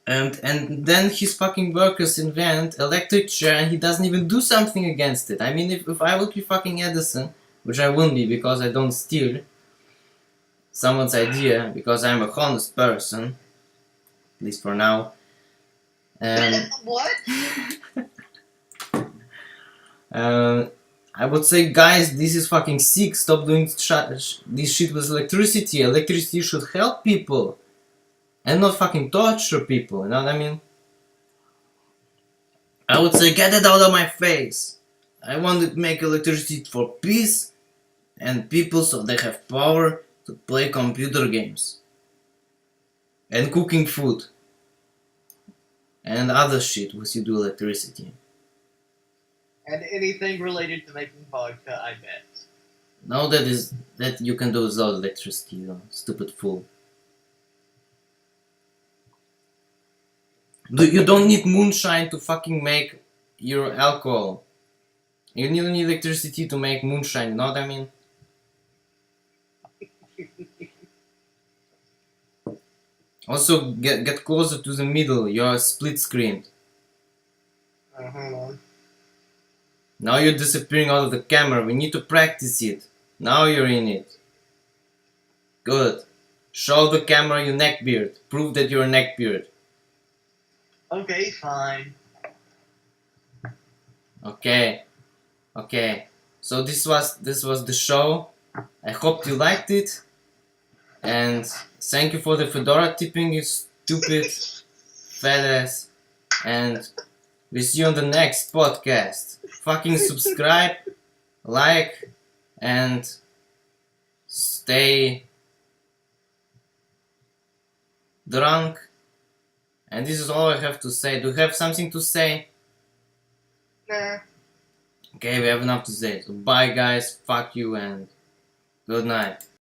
And then his fucking workers invent electric chair and he doesn't even do something against it. I mean, if I would be fucking Edison, which I wouldn't be because I don't steal someone's idea, because I'm a honest person, at least for now. What? I would say, guys, this is fucking sick. Stop doing this shit with electricity. Electricity should help people and not fucking torture people, you know what I mean? I would say, get it out of my face. I want to make electricity for peace and people so they have power to play computer games and cooking food and other shit which you do electricity. And anything related to making vodka, I bet. No, that you can do without electricity, you know, stupid fool. You don't need moonshine to fucking make your alcohol. You don't need electricity to make moonshine, you know what I mean? Also, get closer to the middle, you're split screened. Hold on. Now you're disappearing out of the camera, we need to practice it. Now you're in it. Good. Show the camera your neckbeard. Prove that you're a neckbeard. Okay, fine. Okay. So this was the show. I hope you liked it. And thank you for the Fedora tipping, you stupid fat ass. And we see you on the next podcast. Fucking subscribe, like, and stay drunk. And this is all I have to say. Do you have something to say? Nah. Okay, we have enough to say. So bye guys, fuck you and good night.